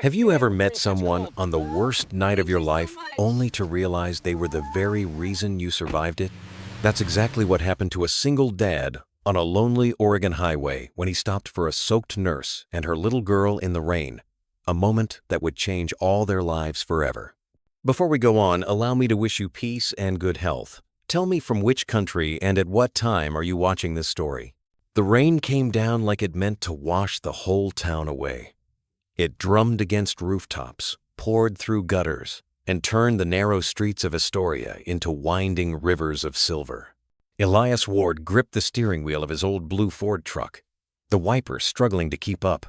Have you ever met someone on the worst night of your life only to realize they were the very reason you survived it? That's exactly what happened to a single dad on a lonely Oregon highway when he stopped for a soaked nurse and her little girl in the rain, a moment that would change all their lives forever. Before we go on, allow me to wish you peace and good health. Tell me from which country and at what time are you watching this story? The rain came down like it meant to wash the whole town away. It drummed against rooftops, poured through gutters, and turned the narrow streets of Astoria into winding rivers of silver. Elias Ward gripped the steering wheel of his old blue Ford truck, the wiper struggling to keep up.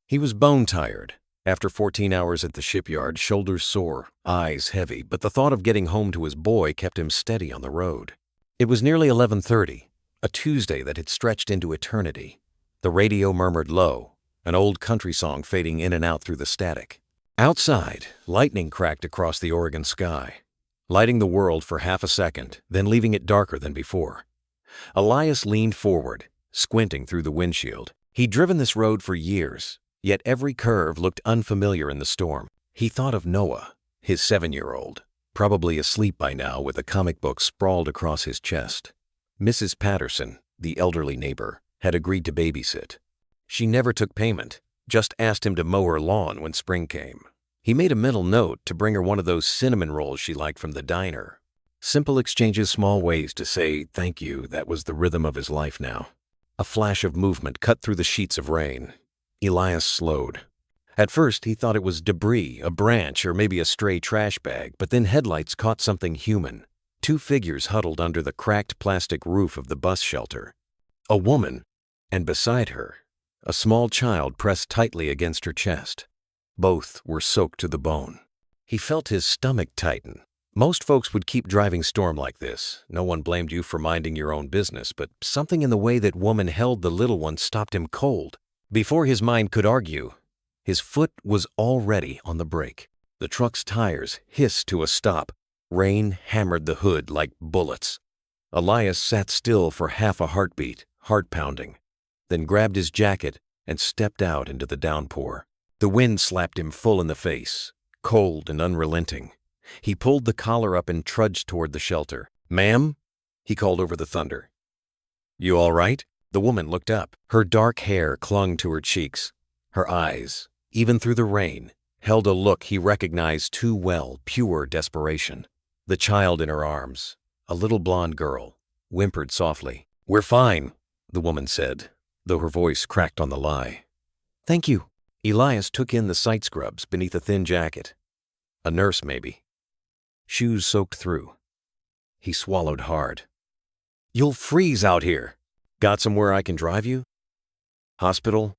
He was bone-tired. After 14 hours at the shipyard, shoulders sore, eyes heavy, but the thought of getting home to his boy kept him steady on the road. It was nearly 11:30, a Tuesday that had stretched into eternity. The radio murmured low, an old country song fading in and out through the static. Outside, lightning cracked across the Oregon sky, lighting the world for half a second, then leaving it darker than before. Elias leaned forward, squinting through the windshield. He'd driven this road for years, yet every curve looked unfamiliar in the storm. He thought of Noah, his 7-year-old, probably asleep by now with a comic book sprawled across his chest. Mrs. Patterson, the elderly neighbor, had agreed to babysit. She never took payment, just asked him to mow her lawn when spring came. He made a mental note to bring her one of those cinnamon rolls she liked from the diner. Simple exchanges, small ways to say thank you, that was the rhythm of his life now. A flash of movement cut through the sheets of rain. Elias slowed. At first, he thought it was debris, a branch, or maybe a stray trash bag, but then headlights caught something human. 2 figures huddled under the cracked plastic roof of the bus shelter. A woman, and beside her, a small child pressed tightly against her chest. Both were soaked to the bone. He felt his stomach tighten. Most folks would keep driving storm like this. No one blamed you for minding your own business, but something in the way that woman held the little one stopped him cold. Before his mind could argue, his foot was already on the brake. The truck's tires hissed to a stop. Rain hammered the hood like bullets. Elias sat still for half a heartbeat, heart pounding, then grabbed his jacket and stepped out into the downpour. The wind slapped him full in the face, cold and unrelenting. He pulled the collar up and trudged toward the shelter. "Ma'am?" he called over the thunder. "You all right?" The woman looked up. Her dark hair clung to her cheeks. Her eyes, even through the rain, held a look he recognized too well, pure desperation. The child in her arms, a little blonde girl, whimpered softly. "We're fine," the woman said, though her voice cracked on the lie. "Thank you." Elias took in the sight scrubs beneath a thin jacket. A nurse, maybe. Shoes soaked through. He swallowed hard. "You'll freeze out here. Got somewhere I can drive you? Hospital?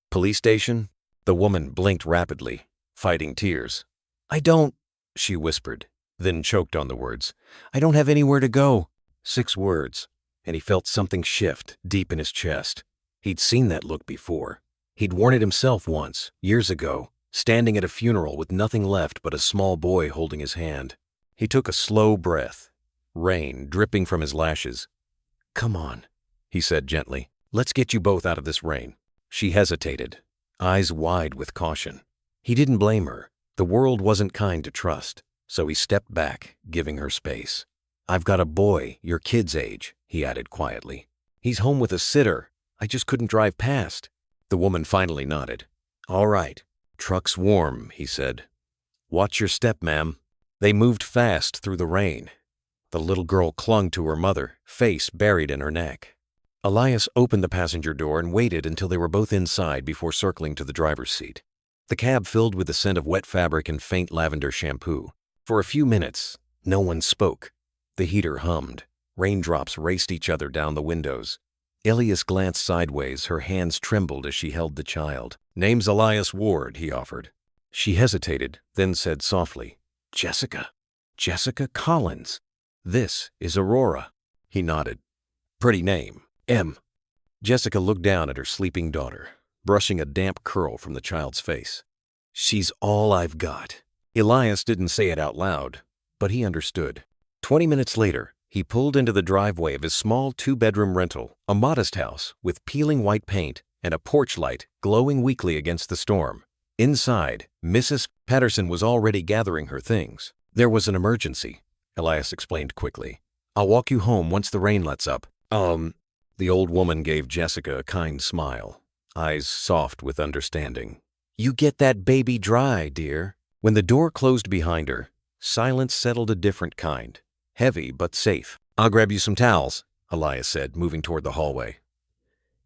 Police station?" The woman blinked rapidly, fighting tears. "I don't," she whispered, then choked on the words. "I don't have anywhere to go." 6 words, and he felt something shift deep in his chest. He'd seen that look before. He'd worn it himself once, years ago, standing at a funeral with nothing left but a small boy holding his hand. He took a slow breath, rain dripping from his lashes. "Come on," he said gently. "Let's get you both out of this rain." She hesitated, eyes wide with caution. He didn't blame her. The world wasn't kind to trust, so he stepped back, giving her space. "I've got a boy your kid's age," he added quietly. "He's home with a sitter. I just couldn't drive past." The woman finally nodded. "All right. Truck's warm," he said. "Watch your step, ma'am." They moved fast through the rain. The little girl clung to her mother, face buried in her neck. Elias opened the passenger door and waited until they were both inside before circling to the driver's seat. The cab filled with the scent of wet fabric and faint lavender shampoo. For a few minutes, no one spoke. The heater hummed. Raindrops raced each other down the windows. Elias glanced sideways, her hands trembled as she held the child. "Name's Elias Ward," he offered. She hesitated, then said softly, "Jessica. Jessica Collins. This is Aurora." He nodded. "Pretty name. M." Jessica looked down at her sleeping daughter, brushing a damp curl from the child's face. "She's all I've got." Elias didn't say it out loud, but he understood. 20 minutes later, he pulled into the driveway of his small 2-bedroom rental, a modest house with peeling white paint and a porch light glowing weakly against the storm. Inside, Mrs. Patterson was already gathering her things. There was an emergency, Elias explained quickly. I'll walk you home once the rain lets up. The old woman gave Jessica a kind smile, eyes soft with understanding. You get that baby dry, dear. When the door closed behind her, silence settled a different kind, heavy but safe. I'll grab you some towels, Elias said, moving toward the hallway.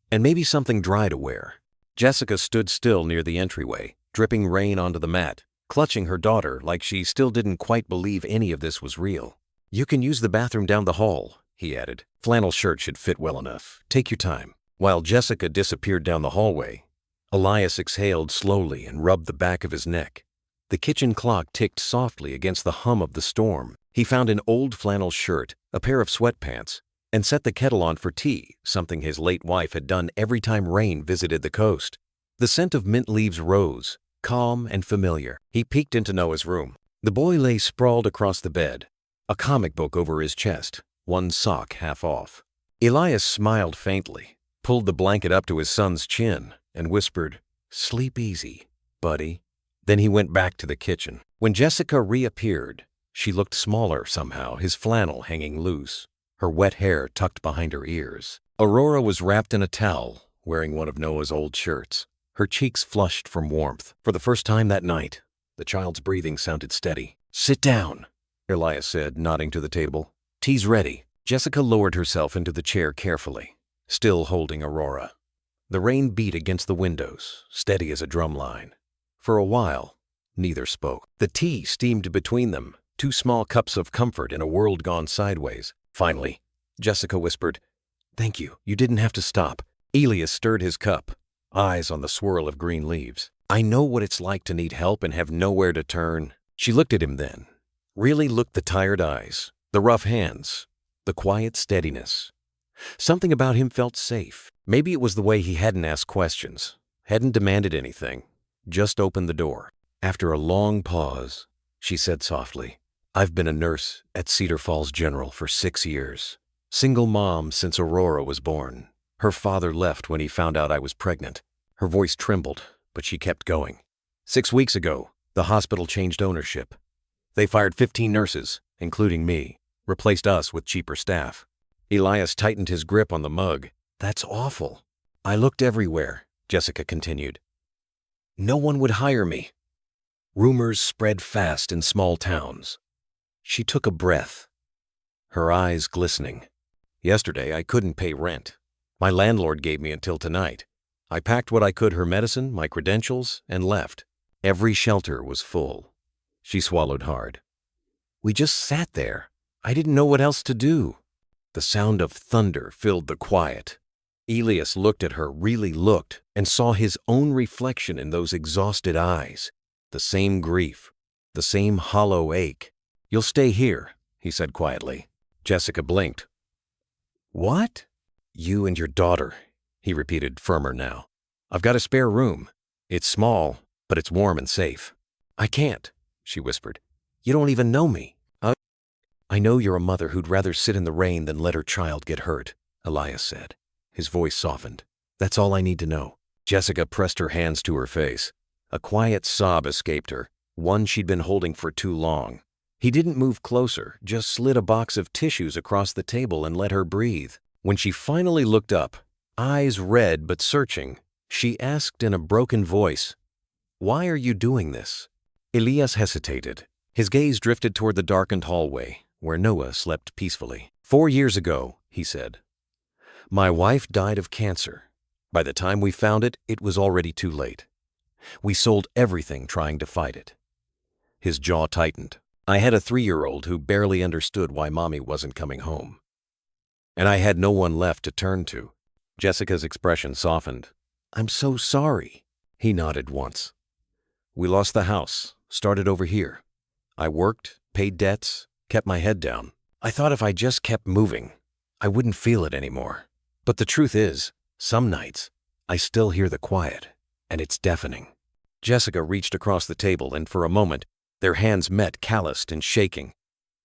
And maybe something dry to wear. Jessica stood still near the entryway, dripping rain onto the mat, clutching her daughter like she still didn't quite believe any of this was real. You can use the bathroom down the hall, he added. Flannel shirt should fit well enough. Take your time. While Jessica disappeared down the hallway, Elias exhaled slowly and rubbed the back of his neck. The kitchen clock ticked softly against the hum of the storm. He found an old flannel shirt, a pair of sweatpants, and set the kettle on for tea, something his late wife had done every time rain visited the coast. The scent of mint leaves rose, calm and familiar. He peeked into Noah's room. The boy lay sprawled across the bed, a comic book over his chest, one sock half off. Elias smiled faintly, pulled the blanket up to his son's chin, and whispered, "Sleep easy, buddy." Then he went back to the kitchen. When Jessica reappeared, she looked smaller somehow, his flannel hanging loose, her wet hair tucked behind her ears. Aurora was wrapped in a towel, wearing one of Noah's old shirts, her cheeks flushed from warmth. For the first time that night, the child's breathing sounded steady. "Sit down," Elias said, nodding to the table. "Tea's ready." Jessica lowered herself into the chair carefully, still holding Aurora. The rain beat against the windows, steady as a drum line. For a while, neither spoke. The tea steamed between them, two small cups of comfort in a world gone sideways. Finally, Jessica whispered, "Thank you. You didn't have to stop." Elias stirred his cup, eyes on the swirl of green leaves. "I know what it's like to need help and have nowhere to turn." She looked at him then, really looked the tired eyes, the rough hands, the quiet steadiness. Something about him felt safe. Maybe it was the way he hadn't asked questions, hadn't demanded anything, just opened the door. After a long pause, she said softly, "I've been a nurse at Cedar Falls General for 6 years. Single mom since Aurora was born. Her father left when he found out I was pregnant." Her voice trembled, but she kept going. 6 weeks ago, the hospital changed ownership. They fired 15 nurses, including me, replaced us with cheaper staff. Elias tightened his grip on the mug. "That's awful." "I looked everywhere," Jessica continued. "No one would hire me." Rumors spread fast in small towns. She took a breath, her eyes glistening. "Yesterday, I couldn't pay rent. My landlord gave me until tonight. I packed what I could, her medicine, my credentials, and left. Every shelter was full." She swallowed hard. "We just sat there. I didn't know what else to do." The sound of thunder filled the quiet. Elias looked at her, really looked, and saw his own reflection in those exhausted eyes. The same grief, the same hollow ache. "You'll stay here," he said quietly. Jessica blinked. "What?" "You and your daughter," he repeated, firmer now. "I've got a spare room. It's small, but it's warm and safe." "I can't," she whispered. "You don't even know me." "I know you're a mother who'd rather sit in the rain than let her child get hurt," Elias said. His voice softened. "That's all I need to know." Jessica pressed her hands to her face. A quiet sob escaped her, one she'd been holding for too long. He didn't move closer, just slid a box of tissues across the table and let her breathe. When she finally looked up, eyes red but searching, she asked in a broken voice, "Why are you doing this?" Elias hesitated. His gaze drifted toward the darkened hallway, where Noah slept peacefully. 4 years ago, he said, "my wife died of cancer. By the time we found it, it was already too late. We sold everything trying to fight it." His jaw tightened. "I had a 3-year-old who barely understood why mommy wasn't coming home. And I had no one left to turn to." Jessica's expression softened. "I'm so sorry." He nodded once. "We lost the house, started over here. I worked, paid debts, kept my head down. I thought if I just kept moving, I wouldn't feel it anymore. But the truth is, some nights, I still hear the quiet, and it's deafening." Jessica reached across the table, and for a moment, their hands met, calloused and shaking,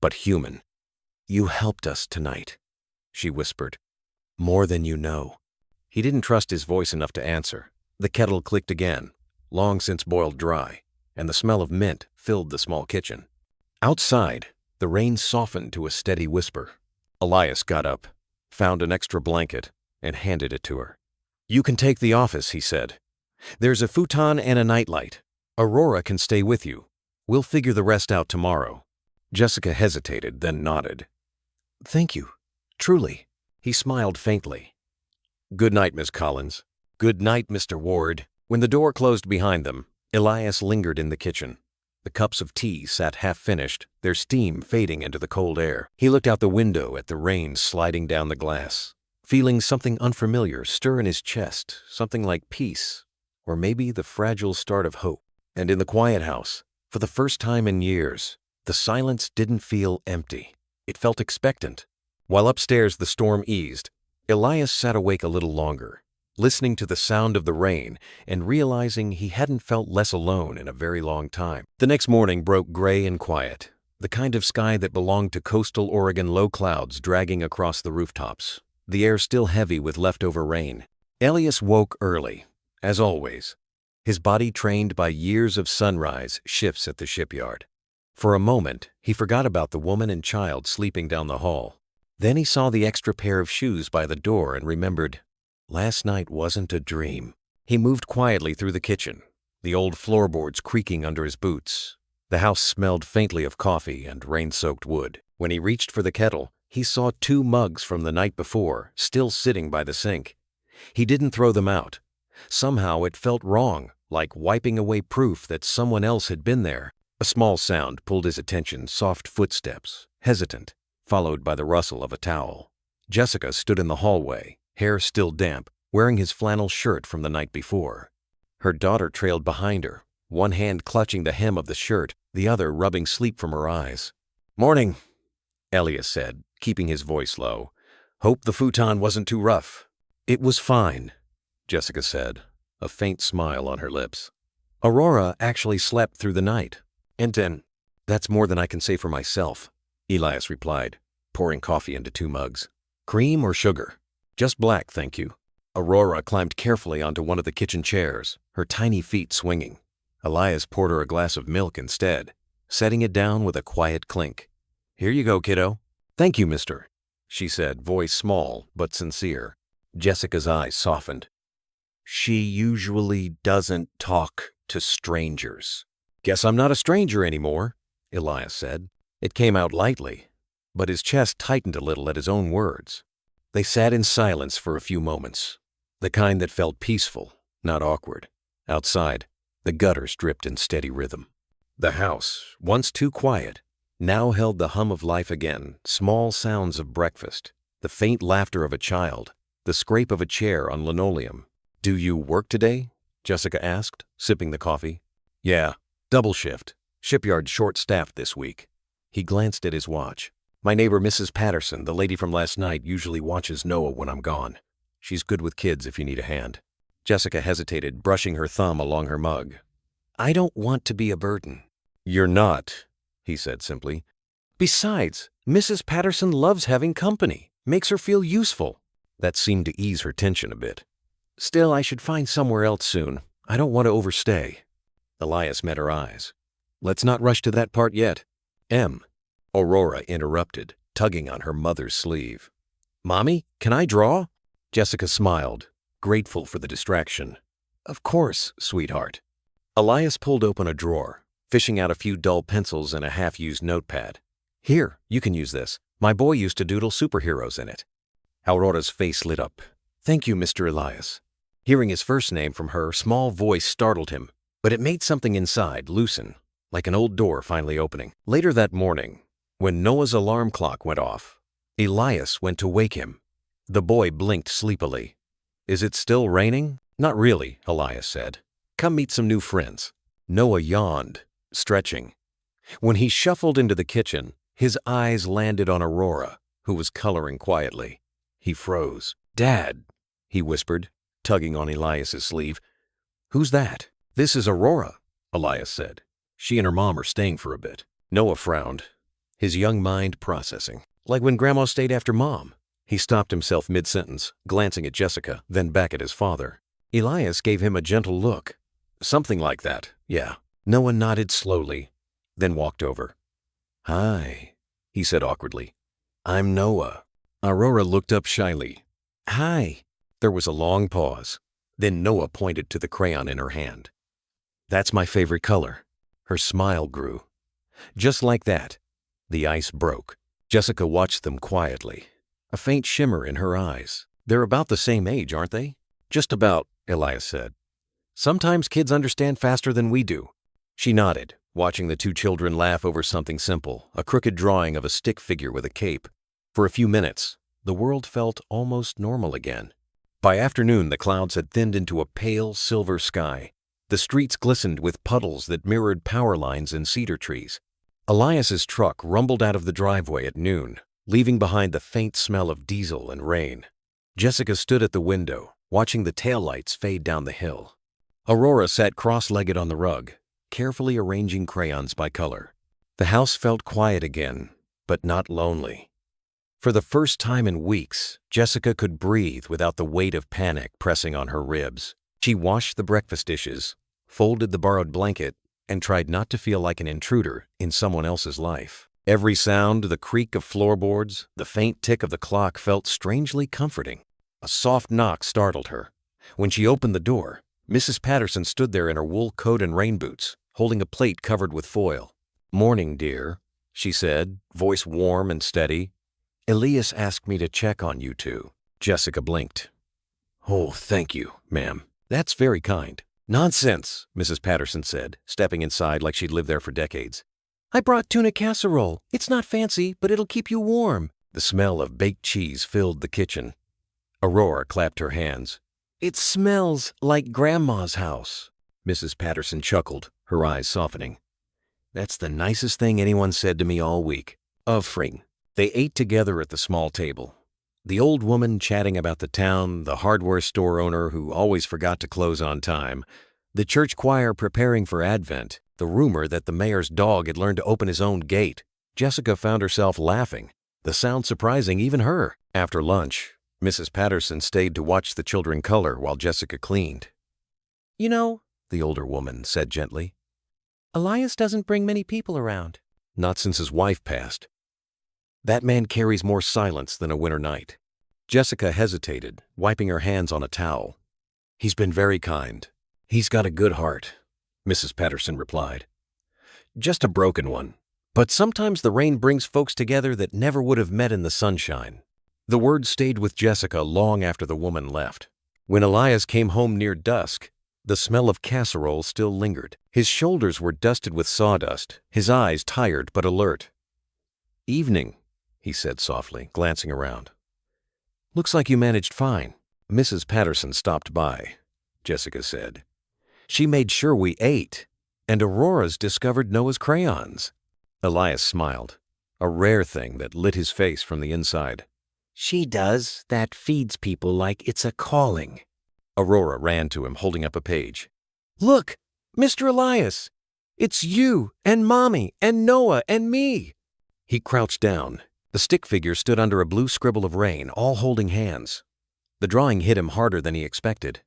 but human. "You helped us tonight," she whispered. "More than you know." He didn't trust his voice enough to answer. The kettle clicked again, long since boiled dry, and the smell of mint filled the small kitchen. Outside, the rain softened to a steady whisper. Elias got up, found an extra blanket, and handed it to her. "You can take the office," he said. "There's a futon and a nightlight. Aurora can stay with you. We'll figure the rest out tomorrow." Jessica hesitated, then nodded. "Thank you. Truly." He smiled faintly. "Good night, Miss Collins." "Good night, Mr. Ward." When the door closed behind them, Elias lingered in the kitchen. The cups of tea sat half-finished, their steam fading into the cold air. He looked out the window at the rain sliding down the glass, feeling something unfamiliar stir in his chest, something like peace, or maybe the fragile start of hope. And in the quiet house, for the first time in years, the silence didn't feel empty. It felt expectant. While upstairs the storm eased, Elias sat awake a little longer, listening to the sound of the rain and realizing he hadn't felt less alone in a very long time. The next morning broke gray and quiet, the kind of sky that belonged to coastal Oregon, low clouds dragging across the rooftops, the air still heavy with leftover rain. Elias woke early, as always, his body trained by years of sunrise shifts at the shipyard. For a moment, he forgot about the woman and child sleeping down the hall. Then he saw the extra pair of shoes by the door and remembered, last night wasn't a dream. He moved quietly through the kitchen, the old floorboards creaking under his boots. The house smelled faintly of coffee and rain-soaked wood. When he reached for the kettle, he saw 2 mugs from the night before still sitting by the sink. He didn't throw them out. Somehow it felt wrong, like wiping away proof that someone else had been there. A small sound pulled his attention, soft footsteps, hesitant, followed by the rustle of a towel. Jessica stood in the hallway, hair still damp, wearing his flannel shirt from the night before. Her daughter trailed behind her, one hand clutching the hem of the shirt, the other rubbing sleep from her eyes. "Morning," Elias said, keeping his voice low. "Hope the futon wasn't too rough." "It was fine," Jessica said, a faint smile on her lips. "Aurora actually slept through the night." "And then, that's more than I can say for myself," Elias replied, pouring coffee into 2 mugs. "Cream or sugar?" "Just black, thank you." Aurora climbed carefully onto one of the kitchen chairs, her tiny feet swinging. Elias poured her a glass of milk instead, setting it down with a quiet clink. "Here you go, kiddo." "Thank you, mister," she said, voice small but sincere. Jessica's eyes softened. "She usually doesn't talk to strangers." "Guess I'm not a stranger anymore," Elias said. It came out lightly, but his chest tightened a little at his own words. They sat in silence for a few moments, the kind that felt peaceful, not awkward. Outside, the gutters dripped in steady rhythm. The house, once too quiet, now held the hum of life again, small sounds of breakfast, the faint laughter of a child, the scrape of a chair on linoleum. "Do you work today?" Jessica asked, sipping the coffee. "Yeah, double shift. Shipyard short-staffed this week." He glanced at his watch. "My neighbor, Mrs. Patterson, the lady from last night, usually watches Noah when I'm gone. She's good with kids if you need a hand." Jessica hesitated, brushing her thumb along her mug. "I don't want to be a burden." "You're not," he said simply. "Besides, Mrs. Patterson loves having company, makes her feel useful." That seemed to ease her tension a bit. "Still, I should find somewhere else soon. I don't want to overstay." Elias met her eyes. "Let's not rush to that part yet." Aurora interrupted, tugging on her mother's sleeve. "Mommy, can I draw?" Jessica smiled, grateful for the distraction. "Of course, sweetheart." Elias pulled open a drawer, fishing out a few dull pencils and a half-used notepad. "Here, you can use this. My boy used to doodle superheroes in it." Aurora's face lit up. "Thank you, Mr. Elias." Hearing his first name from her small voice startled him, but it made something inside loosen, like an old door finally opening. Later that morning, when Noah's alarm clock went off, Elias went to wake him. The boy blinked sleepily. "Is it still raining?" "Not really," Elias said. "Come meet some new friends." Noah yawned, stretching. When he shuffled into the kitchen, his eyes landed on Aurora, who was coloring quietly. He froze. "Dad," he whispered, tugging on Elias's sleeve. "Who's that?" "This is Aurora," Elias said. "She and her mom are staying for a bit." Noah frowned, his young mind processing. "Like when Grandma stayed after Mom." He stopped himself mid-sentence, glancing at Jessica, then back at his father. Elias gave him a gentle look. Something like that, yeah. Noah nodded slowly, then walked over. Hi, he said awkwardly. I'm Noah. Aurora looked up shyly. Hi. There was a long pause. Then Noah pointed to the crayon in her hand. That's my favorite color. Her smile grew. Just like that, the ice broke. Jessica watched them quietly, a faint shimmer in her eyes. They're about the same age, aren't they? Just about, Elias said. Sometimes kids understand faster than we do. She nodded, watching the two children laugh over something simple, a crooked drawing of a stick figure with a cape. For a few minutes, the world felt almost normal again. By afternoon, the clouds had thinned into a pale silver sky. The streets glistened with puddles that mirrored power lines and cedar trees. Elias's truck rumbled out of the driveway at noon, leaving behind the faint smell of diesel and rain. Jessica stood at the window, watching the taillights fade down the hill. Aurora sat cross-legged on the rug, carefully arranging crayons by color. The house felt quiet again, but not lonely. For the first time in weeks, Jessica could breathe without the weight of panic pressing on her ribs. She washed the breakfast dishes, folded the borrowed blanket, and tried not to feel like an intruder in someone else's life. Every sound, the creak of floorboards, the faint tick of the clock felt strangely comforting. A soft knock startled her. When she opened the door, Mrs. Patterson stood there in her wool coat and rain boots, holding a plate covered with foil. Morning, dear, she said, voice warm and steady. Elias asked me to check on you two. Jessica blinked. Oh, thank you, ma'am. That's very kind. Nonsense, Mrs. Patterson said, stepping inside like she'd lived there for decades. I brought tuna casserole. It's not fancy, but it'll keep you warm. The smell of baked cheese filled the kitchen. Aurora clapped her hands. It smells like Grandma's house. Mrs. Patterson chuckled, her eyes softening. That's the nicest thing anyone said to me all week. Offering. They ate together at the small table. The old woman chatting about the town, the hardware store owner who always forgot to close on time, the church choir preparing for Advent, the rumor that the mayor's dog had learned to open his own gate. Jessica found herself laughing, the sound surprising even her. After lunch, Mrs. Patterson stayed to watch the children color while Jessica cleaned. You know, the older woman said gently, Elias doesn't bring many people around. Not since his wife passed. That man carries more silence than a winter night. Jessica hesitated, wiping her hands on a towel. He's been very kind. He's got a good heart, Mrs. Patterson replied. Just a broken one. But sometimes the rain brings folks together that never would have met in the sunshine. The words stayed with Jessica long after the woman left. When Elias came home near dusk, the smell of casserole still lingered. His shoulders were dusted with sawdust, his eyes tired but alert. Evening, he said softly, glancing around. Looks like you managed fine. Mrs. Patterson stopped by, Jessica said. She made sure we ate, and Aurora's discovered Noah's crayons. Elias smiled, a rare thing that lit his face from the inside. She does. That feeds people like it's a calling. Aurora ran to him, holding up a page. Look, Mr. Elias! It's you and Mommy and Noah and me! He crouched down. The stick figure stood under a blue scribble of rain, all holding hands. The drawing hit him harder than he expected.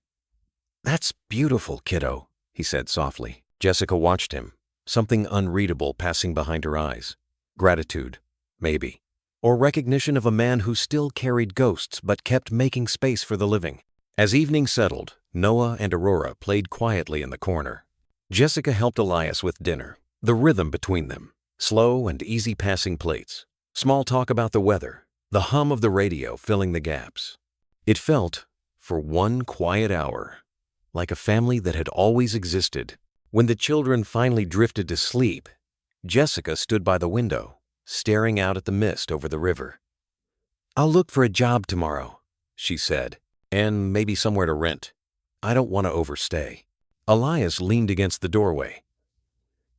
That's beautiful, kiddo, he said softly. Jessica watched him, something unreadable passing behind her eyes. Gratitude, maybe. Or recognition of a man who still carried ghosts but kept making space for the living. As evening settled, Noah and Aurora played quietly in the corner. Jessica helped Elias with dinner, the rhythm between them, slow and easy passing plates. Small talk about the weather, the hum of the radio filling the gaps. It felt, for one quiet hour, like a family that had always existed. When the children finally drifted to sleep, Jessica stood by the window, staring out at the mist over the river. I'll look for a job tomorrow, she said, and maybe somewhere to rent. I don't want to overstay. Elias leaned against the doorway.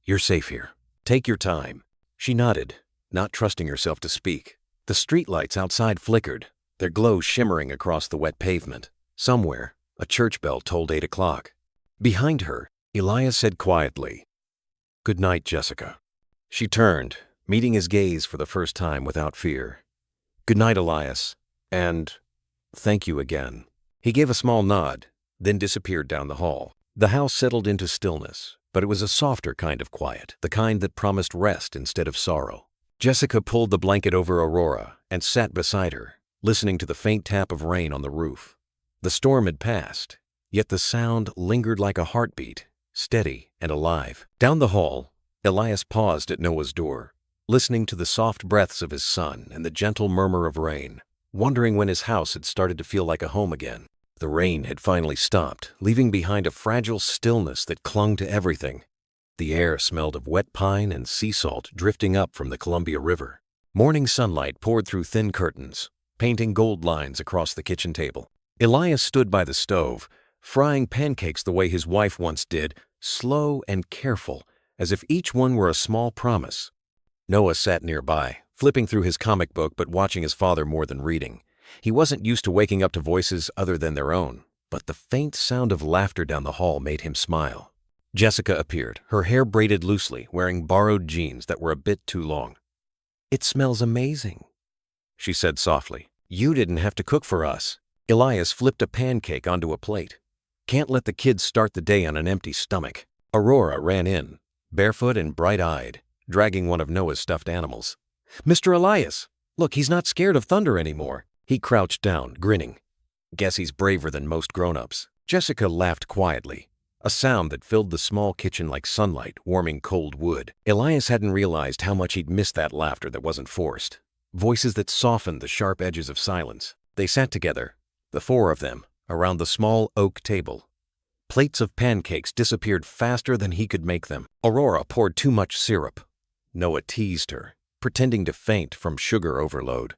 You're safe here. Take your time. She nodded, not trusting herself to speak. The streetlights outside flickered, their glow shimmering across the wet pavement. Somewhere, a church bell tolled 8 o'clock. Behind her, Elias said quietly, Good night, Jessica. She turned, meeting his gaze for the first time without fear. Good night, Elias, and thank you again. He gave a small nod, then disappeared down the hall. The house settled into stillness, but it was a softer kind of quiet, the kind that promised rest instead of sorrow. Jessica pulled the blanket over Aurora and sat beside her, listening to the faint tap of rain on the roof. The storm had passed, yet the sound lingered like a heartbeat, steady and alive. Down the hall, Elias paused at Noah's door, listening to the soft breaths of his son and the gentle murmur of rain, wondering when his house had started to feel like a home again. The rain had finally stopped, leaving behind a fragile stillness that clung to everything. The air smelled of wet pine and sea salt drifting up from the Columbia River. Morning sunlight poured through thin curtains, painting gold lines across the kitchen table. Elias stood by the stove, frying pancakes the way his wife once did, slow and careful, as if each one were a small promise. Noah sat nearby, flipping through his comic book but watching his father more than reading. He wasn't used to waking up to voices other than their own, but the faint sound of laughter down the hall made him smile. Jessica appeared, her hair braided loosely, wearing borrowed jeans that were a bit too long. "It smells amazing," she said softly. "You didn't have to cook for us." Elias flipped a pancake onto a plate. Can't let the kids start the day on an empty stomach. Aurora ran in, barefoot and bright-eyed, dragging one of Noah's stuffed animals. "Mr. Elias, look, he's not scared of thunder anymore." He crouched down, grinning. "Guess he's braver than most grown-ups." Jessica laughed quietly, a sound that filled the small kitchen like sunlight warming cold wood. Elias hadn't realized how much he'd missed that laughter that wasn't forced. Voices that softened the sharp edges of silence. They sat together, the four of them, around the small oak table. Plates of pancakes disappeared faster than he could make them. Aurora poured too much syrup. Noah teased her, pretending to faint from sugar overload.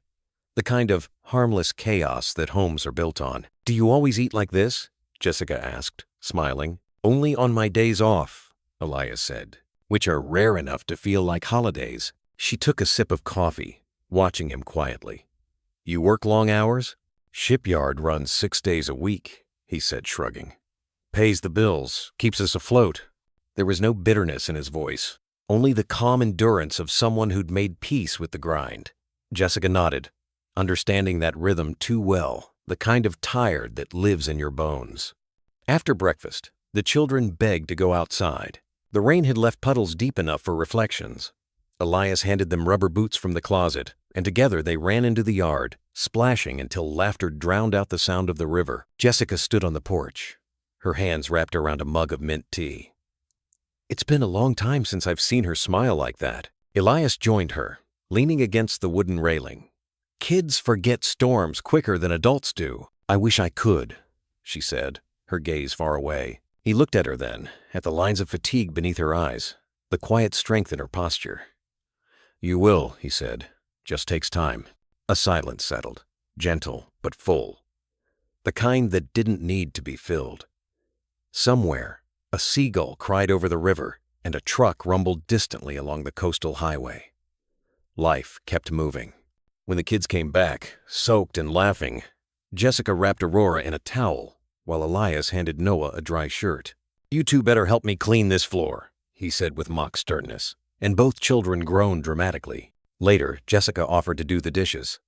The kind of harmless chaos that homes are built on. "Do you always eat like this?" Jessica asked, smiling. "Only on my days off," Elias said, "which are rare enough to feel like holidays." She took a sip of coffee, watching him quietly. "You work long hours?" "Shipyard runs 6 days a week," he said, shrugging. "Pays the bills, keeps us afloat." There was no bitterness in his voice, only the calm endurance of someone who'd made peace with the grind. Jessica nodded, understanding that rhythm too well, the kind of tired that lives in your bones. After breakfast, the children begged to go outside. The rain had left puddles deep enough for reflections. Elias handed them rubber boots from the closet, and together they ran into the yard, splashing until laughter drowned out the sound of the river. Jessica stood on the porch, her hands wrapped around a mug of mint tea. It's been a long time since I've seen her smile like that. Elias joined her, leaning against the wooden railing. "Kids forget storms quicker than adults do." "I wish I could," she said, her gaze far away. He looked at her then, at the lines of fatigue beneath her eyes, the quiet strength in her posture. "You will," he said. "Just takes time." A silence settled, gentle but full, the kind that didn't need to be filled. Somewhere, a seagull cried over the river, and a truck rumbled distantly along the coastal highway. Life kept moving. When the kids came back, soaked and laughing, Jessica wrapped Aurora in a towel, while Elias handed Noah a dry shirt. "You two better help me clean this floor," he said with mock sternness, and both children groaned dramatically. Later, Jessica offered to do the dishes.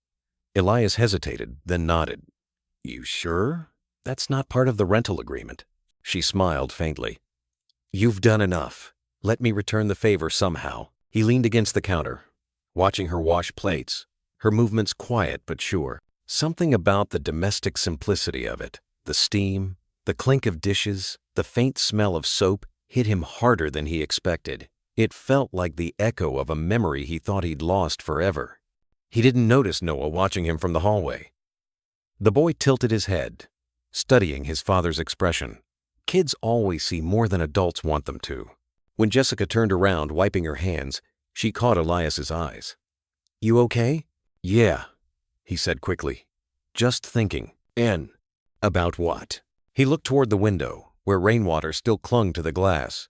Elias hesitated, then nodded. "You sure? That's not part of the rental agreement." She smiled faintly. "You've done enough. Let me return the favor somehow." He leaned against the counter, watching her wash plates, her movements quiet but sure. Something about the domestic simplicity of it, the steam, the clink of dishes, the faint smell of soap, hit him harder than he expected. It felt like the echo of a memory he thought he'd lost forever. He didn't notice Noah watching him from the hallway. The boy tilted his head, studying his father's expression. Kids always see more than adults want them to. When Jessica turned around, wiping her hands, she caught Elias's eyes. "You okay?" "Yeah," he said quickly. "Just thinking." "And about what?" He looked toward the window, where rainwater still clung to the glass.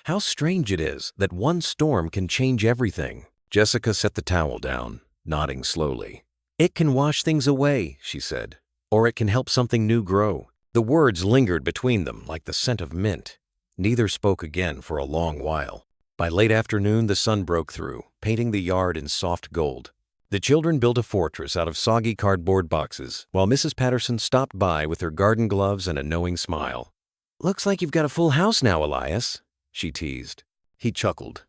"How strange it is that one storm can change everything." Jessica set the towel down, nodding slowly. "It can wash things away," she said, "or it can help something new grow." The words lingered between them like the scent of mint. Neither spoke again for a long while. By late afternoon, the sun broke through, painting the yard in soft gold. The children built a fortress out of soggy cardboard boxes, while Mrs. Patterson stopped by with her garden gloves and a knowing smile. Looks like you've got a full house now, Elias, she teased. He chuckled.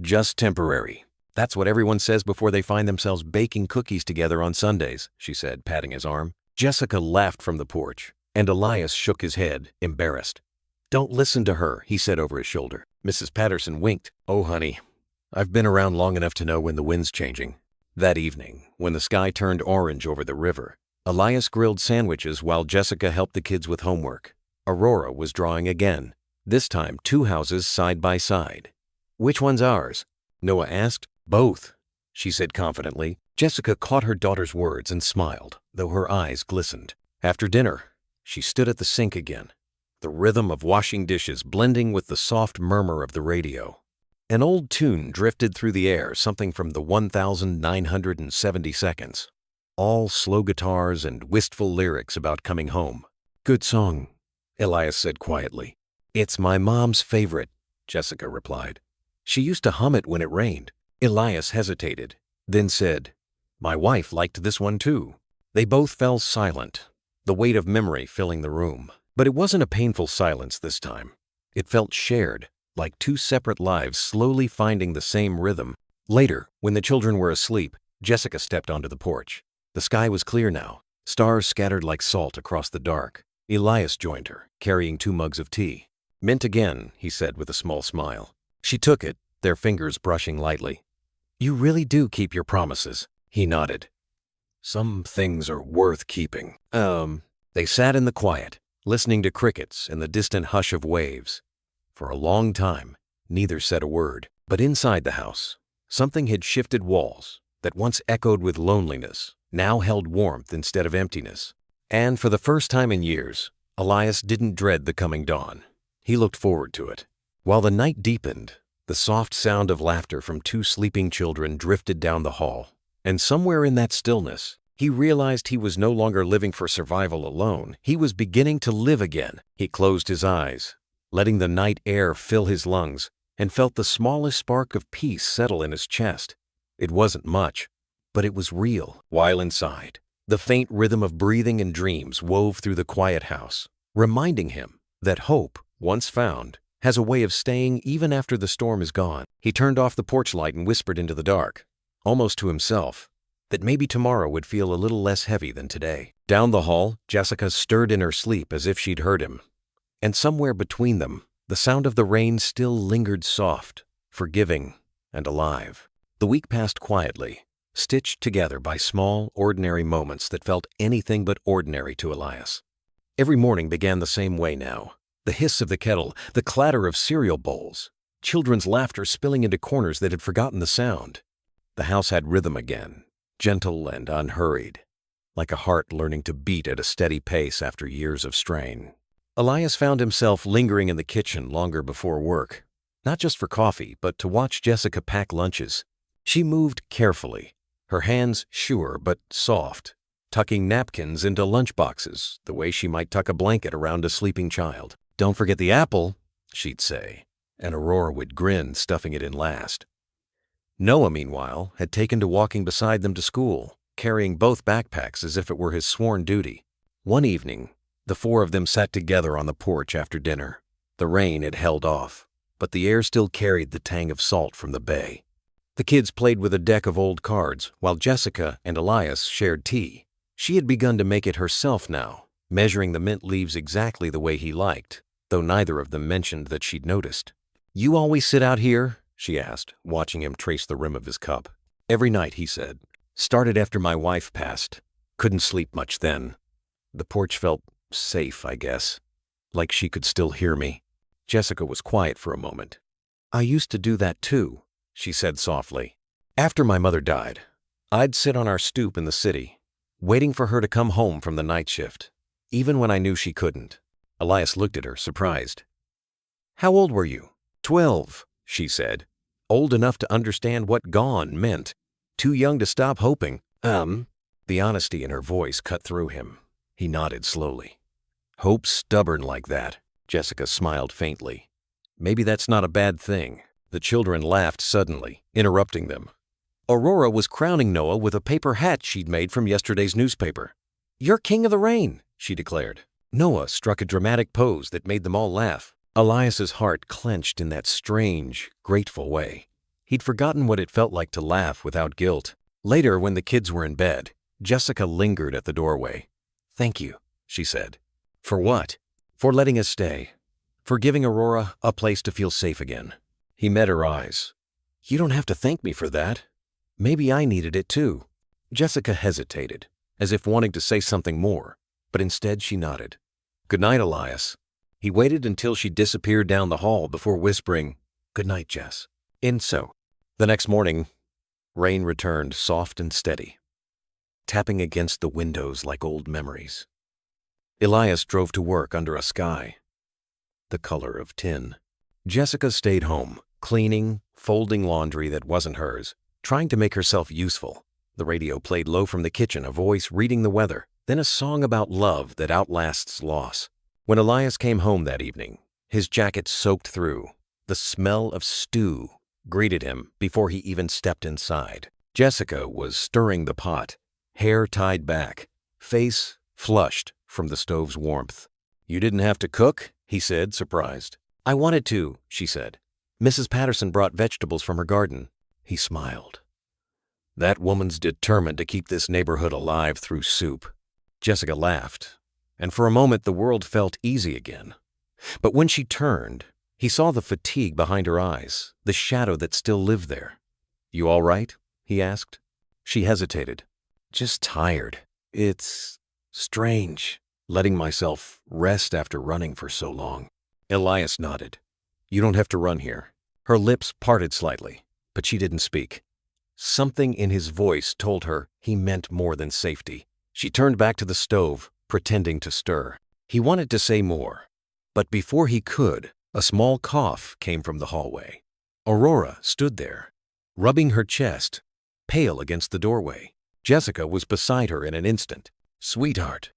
Just temporary. That's what everyone says before they find themselves baking cookies together on Sundays, she said, patting his arm. Jessica laughed from the porch, and Elias shook his head, embarrassed. Don't listen to her, he said over his shoulder. Mrs. Patterson winked. Oh, honey, I've been around long enough to know when the wind's changing. That evening, when the sky turned orange over the river, Elias grilled sandwiches while Jessica helped the kids with homework. Aurora was drawing again, this time 2 houses side by side. Which one's ours? Noah asked. Both, she said confidently. Jessica caught her daughter's words and smiled, though her eyes glistened. After dinner, she stood at the sink again, the rhythm of washing dishes blending with the soft murmur of the radio. An old tune drifted through the air, something from the 1970 seconds. All slow guitars and wistful lyrics about coming home. Good song, Elias said quietly. It's my mom's favorite, Jessica replied. She used to hum it when it rained. Elias hesitated, then said, My wife liked this one too. They both fell silent, the weight of memory filling the room. But it wasn't a painful silence this time. It felt shared, like 2 separate lives slowly finding the same rhythm. Later, when the children were asleep, Jessica stepped onto the porch. The sky was clear now, stars scattered like salt across the dark. Elias joined her, carrying 2 mugs of tea. Mint again, he said with a small smile. She took it, their fingers brushing lightly. You really do keep your promises, he nodded. Some things are worth keeping. They sat in the quiet, listening to crickets and the distant hush of waves. For a long time, neither said a word. But inside the house, something had shifted walls that once echoed with loneliness, now held warmth instead of emptiness. And for the first time in years, Elias didn't dread the coming dawn. He looked forward to it. While the night deepened, the soft sound of laughter from 2 sleeping children drifted down the hall. And somewhere in that stillness, he realized he was no longer living for survival alone. He was beginning to live again. He closed his eyes, letting the night air fill his lungs, and felt the smallest spark of peace settle in his chest. It wasn't much, but it was real. While inside, the faint rhythm of breathing and dreams wove through the quiet house, reminding him that hope, once found, has a way of staying even after the storm is gone. He turned off the porch light and whispered into the dark, almost to himself, that maybe tomorrow would feel a little less heavy than today. Down the hall, Jessica stirred in her sleep as if she'd heard him. And somewhere between them, the sound of the rain still lingered soft, forgiving, and alive. The week passed quietly, stitched together by small, ordinary moments that felt anything but ordinary to Elias. Every morning began the same way now. The hiss of the kettle, the clatter of cereal bowls, children's laughter spilling into corners that had forgotten the sound. The house had rhythm again, gentle and unhurried, like a heart learning to beat at a steady pace after years of strain. Elias found himself lingering in the kitchen longer before work, not just for coffee, but to watch Jessica pack lunches. She moved carefully, her hands sure but soft, tucking napkins into lunchboxes the way she might tuck a blanket around a sleeping child. Don't forget the apple, she'd say, and Aurora would grin, stuffing it in last. Noah, meanwhile, had taken to walking beside them to school, carrying both backpacks as if it were his sworn duty. One evening, the 4 of them sat together on the porch after dinner. The rain had held off, but the air still carried the tang of salt from the bay. The kids played with a deck of old cards, while Jessica and Elias shared tea. She had begun to make it herself now, measuring the mint leaves exactly the way he liked, though neither of them mentioned that she'd noticed. You always sit out here? She asked, watching him trace the rim of his cup. Every night, he said. Started after my wife passed. Couldn't sleep much then. The porch felt safe, I guess. Like she could still hear me. Jessica was quiet for a moment. I used to do that too, she said softly. After my mother died, I'd sit on our stoop in the city, waiting for her to come home from the night shift, even when I knew she couldn't. Elias looked at her, surprised. How old were you? 12, she said. Old enough to understand what gone meant. Too young to stop hoping. The honesty in her voice cut through him. He nodded slowly. Hope's stubborn like that. Jessica smiled faintly. Maybe that's not a bad thing. The children laughed suddenly, interrupting them. Aurora was crowning Noah with a paper hat she'd made from yesterday's newspaper. You're king of the rain, she declared. Noah struck a dramatic pose that made them all laugh. Elias's heart clenched in that strange, grateful way. He'd forgotten what it felt like to laugh without guilt. Later, when the kids were in bed, Jessica lingered at the doorway. "Thank you," she said. "For what?" "For letting us stay. For giving Aurora a place to feel safe again." He met her eyes. "You don't have to thank me for that. Maybe I needed it too." Jessica hesitated, as if wanting to say something more, but instead she nodded. "Good night, Elias." He waited until she disappeared down the hall before whispering, "Good night, Jess." The next morning, rain returned soft and steady, tapping against the windows like old memories. Elias drove to work under a sky the color of tin. Jessica stayed home, cleaning, folding laundry that wasn't hers, trying to make herself useful. The radio played low from the kitchen, a voice reading the weather, then a song about love that outlasts loss. When Elias came home that evening, his jacket soaked through, the smell of stew greeted him before he even stepped inside. Jessica was stirring the pot, hair tied back, face flushed from the stove's warmth. "You didn't have to cook?" he said, surprised. "I wanted to," she said. "Mrs. Patterson brought vegetables from her garden." He smiled. "That woman's determined to keep this neighborhood alive through soup." Jessica laughed, and for a moment the world felt easy again. But when she turned, he saw the fatigue behind her eyes, the shadow that still lived there. "You all right?" he asked. She hesitated. "Just tired. It's strange, letting myself rest after running for so long." Elias nodded. "You don't have to run here." Her lips parted slightly, but she didn't speak. Something in his voice told her he meant more than safety. She turned back to the stove, pretending to stir. He wanted to say more, but before he could, a small cough came from the hallway. Aurora stood there, rubbing her chest, pale against the doorway. Jessica was beside her in an instant. "Sweetheart,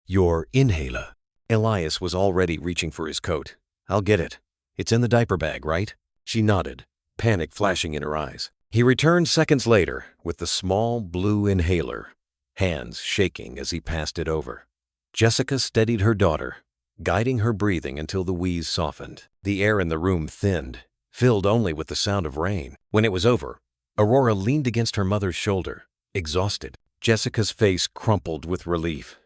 your inhaler." Elias was already reaching for his coat. "I'll get it. It's in the diaper bag, right?" She nodded, panic flashing in her eyes. He returned seconds later with the small blue inhaler, hands shaking as he passed it over. Jessica steadied her daughter, guiding her breathing until the wheeze softened. The air in the room thinned, filled only with the sound of rain. When it was over, Aurora leaned against her mother's shoulder, exhausted. Jessica's face crumpled with relief.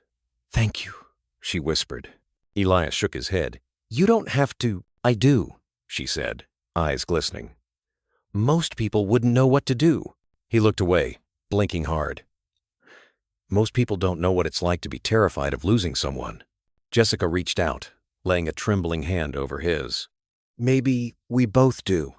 "Thank you," she whispered. Elias shook his head. "You don't have to." "I do," she said, eyes glistening. "Most people wouldn't know what to do." He looked away, blinking hard. "Most people don't know what it's like to be terrified of losing someone." Jessica reached out, laying a trembling hand over his. "Maybe we both do."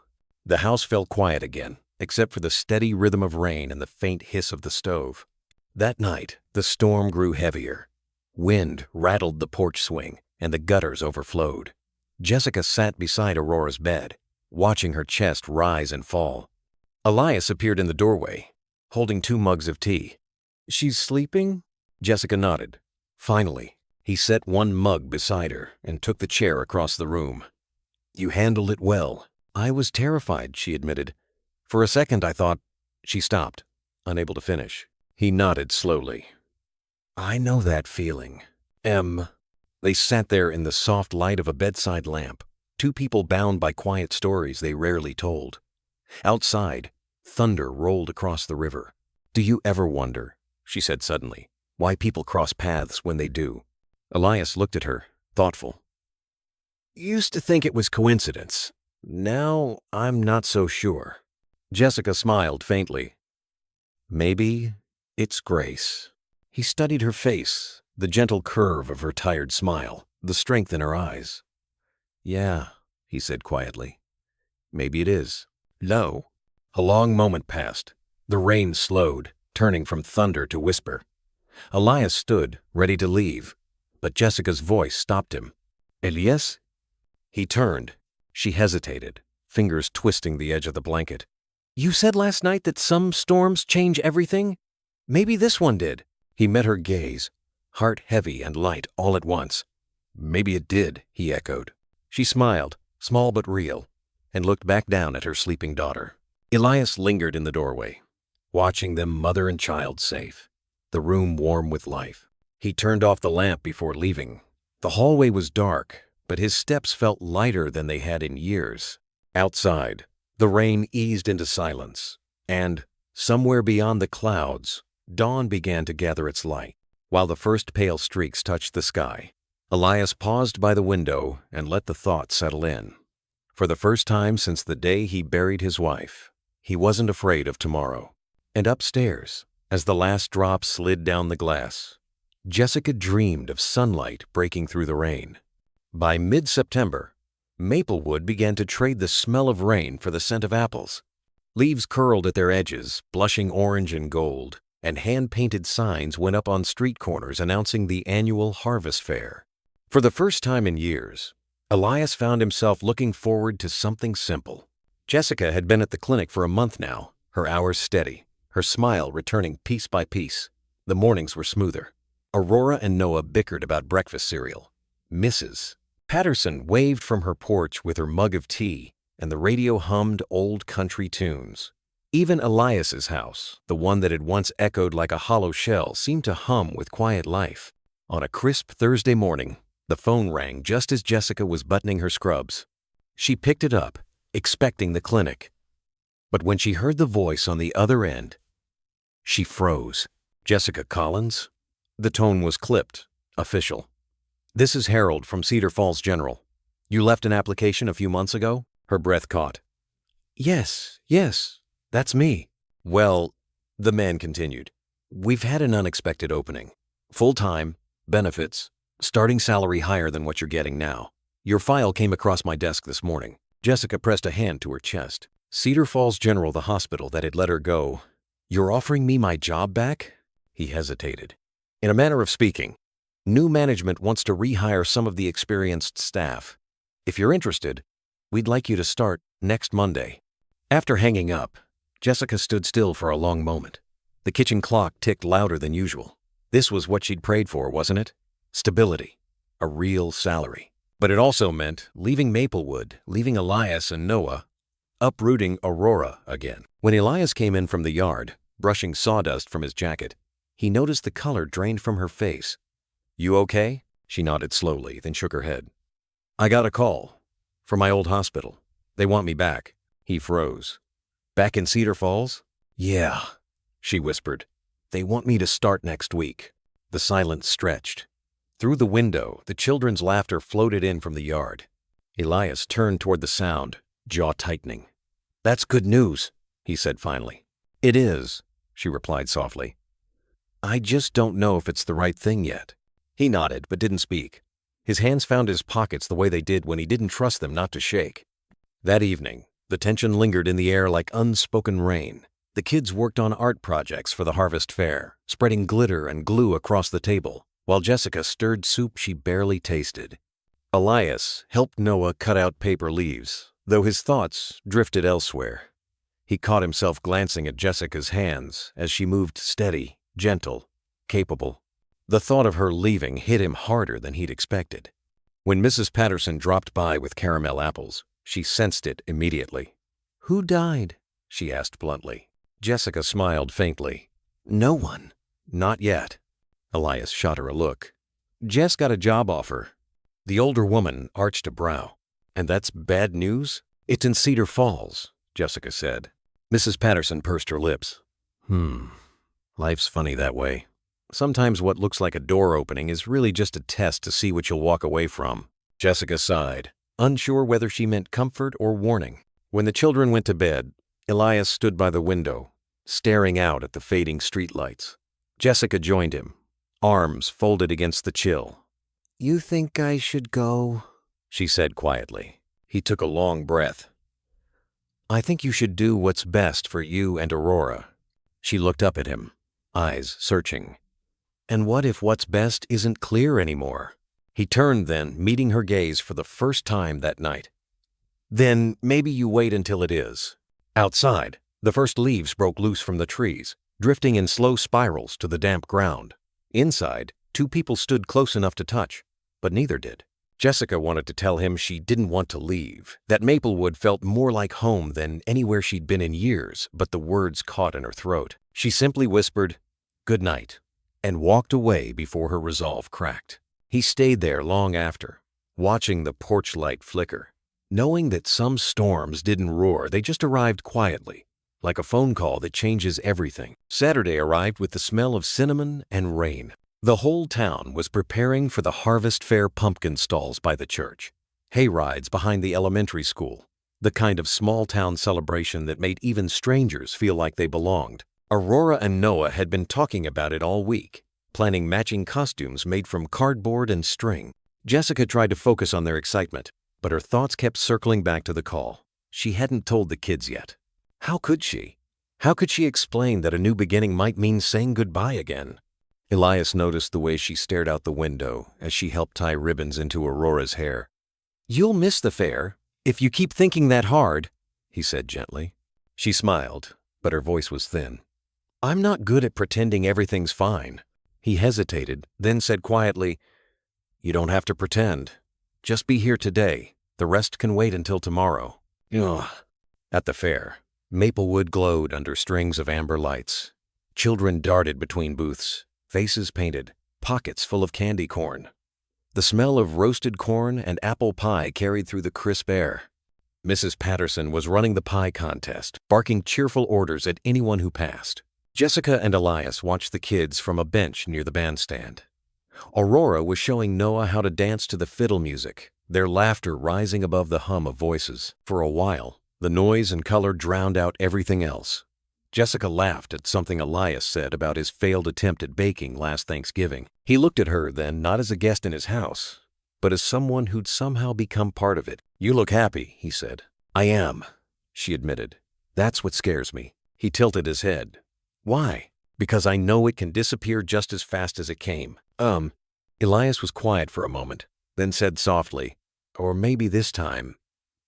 The house fell quiet again, except for the steady rhythm of rain and the faint hiss of the stove. That night, the storm grew heavier. Wind rattled the porch swing, and the gutters overflowed. Jessica sat beside Aurora's bed, watching her chest rise and fall. Elias appeared in the doorway, holding 2 mugs of tea. "She's sleeping?" Jessica nodded. Finally, he set 1 mug beside her and took the chair across the room. "You handled it well." "I was terrified," she admitted. "For a second I thought—" She stopped, unable to finish. He nodded slowly. "I know that feeling. They sat there in the soft light of a bedside lamp, 2 people bound by quiet stories they rarely told. Outside, thunder rolled across the river. "Do you ever wonder," she said suddenly, "why people cross paths when they do?" Elias looked at her, thoughtful. "Used to think it was coincidence. Now I'm not so sure." Jessica smiled faintly. "Maybe it's grace." He studied her face, the gentle curve of her tired smile, the strength in her eyes. "Yeah," he said quietly. "Maybe it is." Lo, a long moment passed. The rain slowed, turning from thunder to whisper. Elias stood, ready to leave, but Jessica's voice stopped him. "Elias?" He turned. She hesitated, fingers twisting the edge of the blanket. "You said last night that some storms change everything? Maybe this one did." He met her gaze, heart heavy and light all at once. "Maybe it did," he echoed. She smiled, small but real, and looked back down at her sleeping daughter. Elias lingered in the doorway, watching them, mother and child safe, the room warm with life. He turned off the lamp before leaving, The hallway was dark, but his steps felt lighter than they had in years. Outside, the rain eased into silence, and, somewhere beyond the clouds, dawn began to gather its light. While the first pale streaks touched the sky, Elias paused by the window and let the thought settle in. For the first time since the day he buried his wife, he wasn't afraid of tomorrow. And upstairs, as the last drop slid down the glass, Jessica dreamed of sunlight breaking through the rain. By mid-September, Maplewood began to trade the smell of rain for the scent of apples. Leaves curled at their edges, blushing orange and gold, and hand-painted signs went up on street corners announcing the annual harvest fair. For the first time in years, Elias found himself looking forward to something simple. Jessica had been at the clinic for a month now, her hours steady, her smile returning piece by piece. The mornings were smoother. Aurora and Noah bickered about breakfast cereal. Mrs. Patterson waved from her porch with her mug of tea, and the radio hummed old country tunes. Even Elias's house, the one that had once echoed like a hollow shell, seemed to hum with quiet life. On a crisp Thursday morning, the phone rang just as Jessica was buttoning her scrubs. She picked it up, expecting the clinic. But when she heard the voice on the other end, she froze. "Jessica Collins?" The tone was clipped, official. "This is Harold from Cedar Falls General. You left an application a few months ago?" Her breath caught. Yes, that's me." "Well," the man continued, "we've had an unexpected opening. Full-time, benefits, starting salary higher than what you're getting now. Your file came across my desk this morning." Jessica pressed a hand to her chest. Cedar Falls General, the hospital that had let her go. "You're offering me my job back?" He hesitated. "In a manner of speaking. New management wants to rehire some of the experienced staff. If you're interested, we'd like you to start next Monday." After hanging up, Jessica stood still for a long moment. The kitchen clock ticked louder than usual. This was what she'd prayed for, wasn't it? Stability. A real salary. But it also meant leaving Maplewood, leaving Elias and Noah, uprooting Aurora again. When Elias came in from the yard, brushing sawdust from his jacket, he noticed the color drained from her face. "You okay?" She nodded slowly, then shook her head. "I got a call. From my old hospital. They want me back." He froze. "Back in Cedar Falls?" "Yeah," she whispered. "They want me to start next week." The silence stretched. Through the window, the children's laughter floated in from the yard. Elias turned toward the sound, jaw tightening. "That's good news," he said finally. "It is," she replied softly. "I just don't know if it's the right thing yet." He nodded, but didn't speak. His hands found his pockets the way they did when he didn't trust them not to shake. That evening, the tension lingered in the air like unspoken rain. The kids worked on art projects for the harvest fair, spreading glitter and glue across the table, while Jessica stirred soup she barely tasted. Elias helped Noah cut out paper leaves, though his thoughts drifted elsewhere. He caught himself glancing at Jessica's hands as she moved steady, gentle, capable. The thought of her leaving hit him harder than he'd expected. When Mrs. Patterson dropped by with caramel apples, she sensed it immediately. "Who died?" she asked bluntly. Jessica smiled faintly. "No one." "Not yet." Elias shot her a look. "Jess got a job offer." The older woman arched a brow. "And that's bad news?" "It's in Cedar Falls," Jessica said. Mrs. Patterson pursed her lips. Life's funny that way. Sometimes what looks like a door opening is really just a test to see what you'll walk away from." Jessica sighed, unsure whether she meant comfort or warning. When the children went to bed, Elias stood by the window, staring out at the fading streetlights. Jessica joined him, arms folded against the chill. "You think I should go?" she said quietly. He took a long breath. "I think you should do what's best for you and Aurora." She looked up at him, eyes searching. "And what if what's best isn't clear anymore?" He turned then, meeting her gaze for the first time that night. "Then maybe you wait until it is." Outside, the first leaves broke loose from the trees, drifting in slow spirals to the damp ground. Inside, two people stood close enough to touch, but neither did. Jessica wanted to tell him she didn't want to leave, that Maplewood felt more like home than anywhere she'd been in years, but the words caught in her throat. She simply whispered, "Good night," and walked away before her resolve cracked. He stayed there long after, watching the porch light flicker, knowing that some storms didn't roar, they just arrived quietly, like a phone call that changes everything. Saturday arrived with the smell of cinnamon and rain. The whole town was preparing for the Harvest Fair pumpkin stalls by the church, hay rides behind the elementary school, the kind of small-town celebration that made even strangers feel like they belonged. Aurora and Noah had been talking about it all week, planning matching costumes made from cardboard and string. Jessica tried to focus on their excitement, but her thoughts kept circling back to the call. She hadn't told the kids yet. How could she? How could she explain that a new beginning might mean saying goodbye again? Elias noticed the way she stared out the window as she helped tie ribbons into Aurora's hair. "You'll miss the fair if you keep thinking that hard," he said gently. She smiled, but her voice was thin. "I'm not good at pretending everything's fine." He hesitated, then said quietly, "You don't have to pretend. Just be here today. The rest can wait until tomorrow." Ugh. At the fair, Maplewood glowed under strings of amber lights. Children darted between booths, faces painted, pockets full of candy corn. The smell of roasted corn and apple pie carried through the crisp air. Mrs. Patterson was running the pie contest, barking cheerful orders at anyone who passed. Jessica and Elias watched the kids from a bench near the bandstand. Aurora was showing Noah how to dance to the fiddle music, their laughter rising above the hum of voices. For a while, the noise and color drowned out everything else. Jessica laughed at something Elias said about his failed attempt at baking last Thanksgiving. He looked at her then not as a guest in his house, but as someone who'd somehow become part of it. "You look happy," he said. "I am," she admitted. "That's what scares me." He tilted his head. "Why?" "Because I know it can disappear just as fast as it came." Elias was quiet for a moment, then said softly, "Or maybe this time,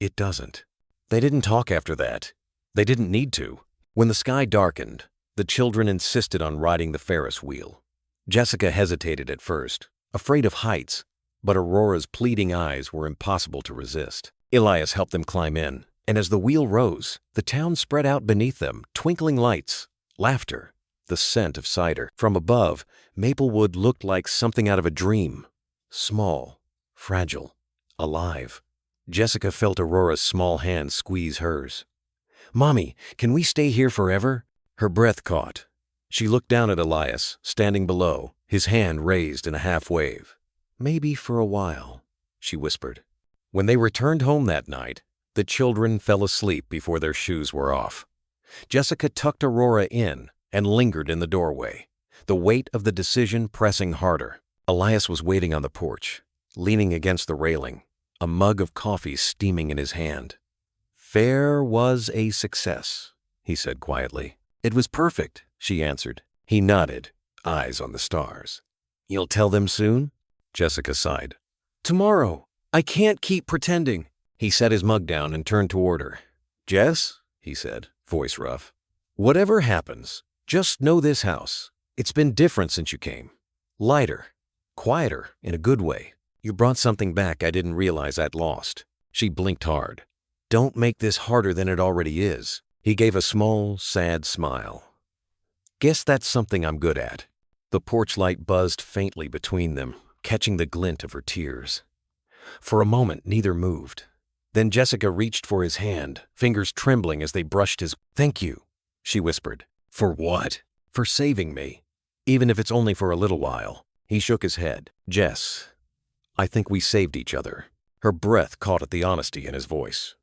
it doesn't." They didn't talk after that. They didn't need to. When the sky darkened, the children insisted on riding the Ferris wheel. Jessica hesitated at first, afraid of heights, but Aurora's pleading eyes were impossible to resist. Elias helped them climb in, and as the wheel rose, the town spread out beneath them, twinkling lights, laughter, the scent of cider. From above, Maplewood looked like something out of a dream. Small, fragile, alive. Jessica felt Aurora's small hand squeeze hers. "Mommy, can we stay here forever?" Her breath caught. She looked down at Elias, standing below, his hand raised in a half-wave. "Maybe for a while," she whispered. When they returned home that night, the children fell asleep before their shoes were off. Jessica tucked Aurora in and lingered in the doorway, the weight of the decision pressing harder. Elias was waiting on the porch, leaning against the railing, a mug of coffee steaming in his hand. "Fair was a success," he said quietly. "It was perfect," she answered. He nodded, eyes on the stars. "You'll tell them soon?" Jessica sighed. "Tomorrow. I can't keep pretending." He set his mug down and turned toward her. "Jess," he said, voice rough, "whatever happens, just know this house. It's been different since you came. Lighter, quieter in a good way. You brought something back I didn't realize I'd lost." She blinked hard. "Don't make this harder than it already is." He gave a small, sad smile. "Guess that's something I'm good at." The porch light buzzed faintly between them, catching the glint of her tears. For a moment, neither moved. Then Jessica reached for his hand, fingers trembling as they brushed his. "Thank you," she whispered. "For what?" "For saving me, even if it's only for a little while." He shook his head. "Jess, I think we saved each other." Her breath caught at the honesty in his voice.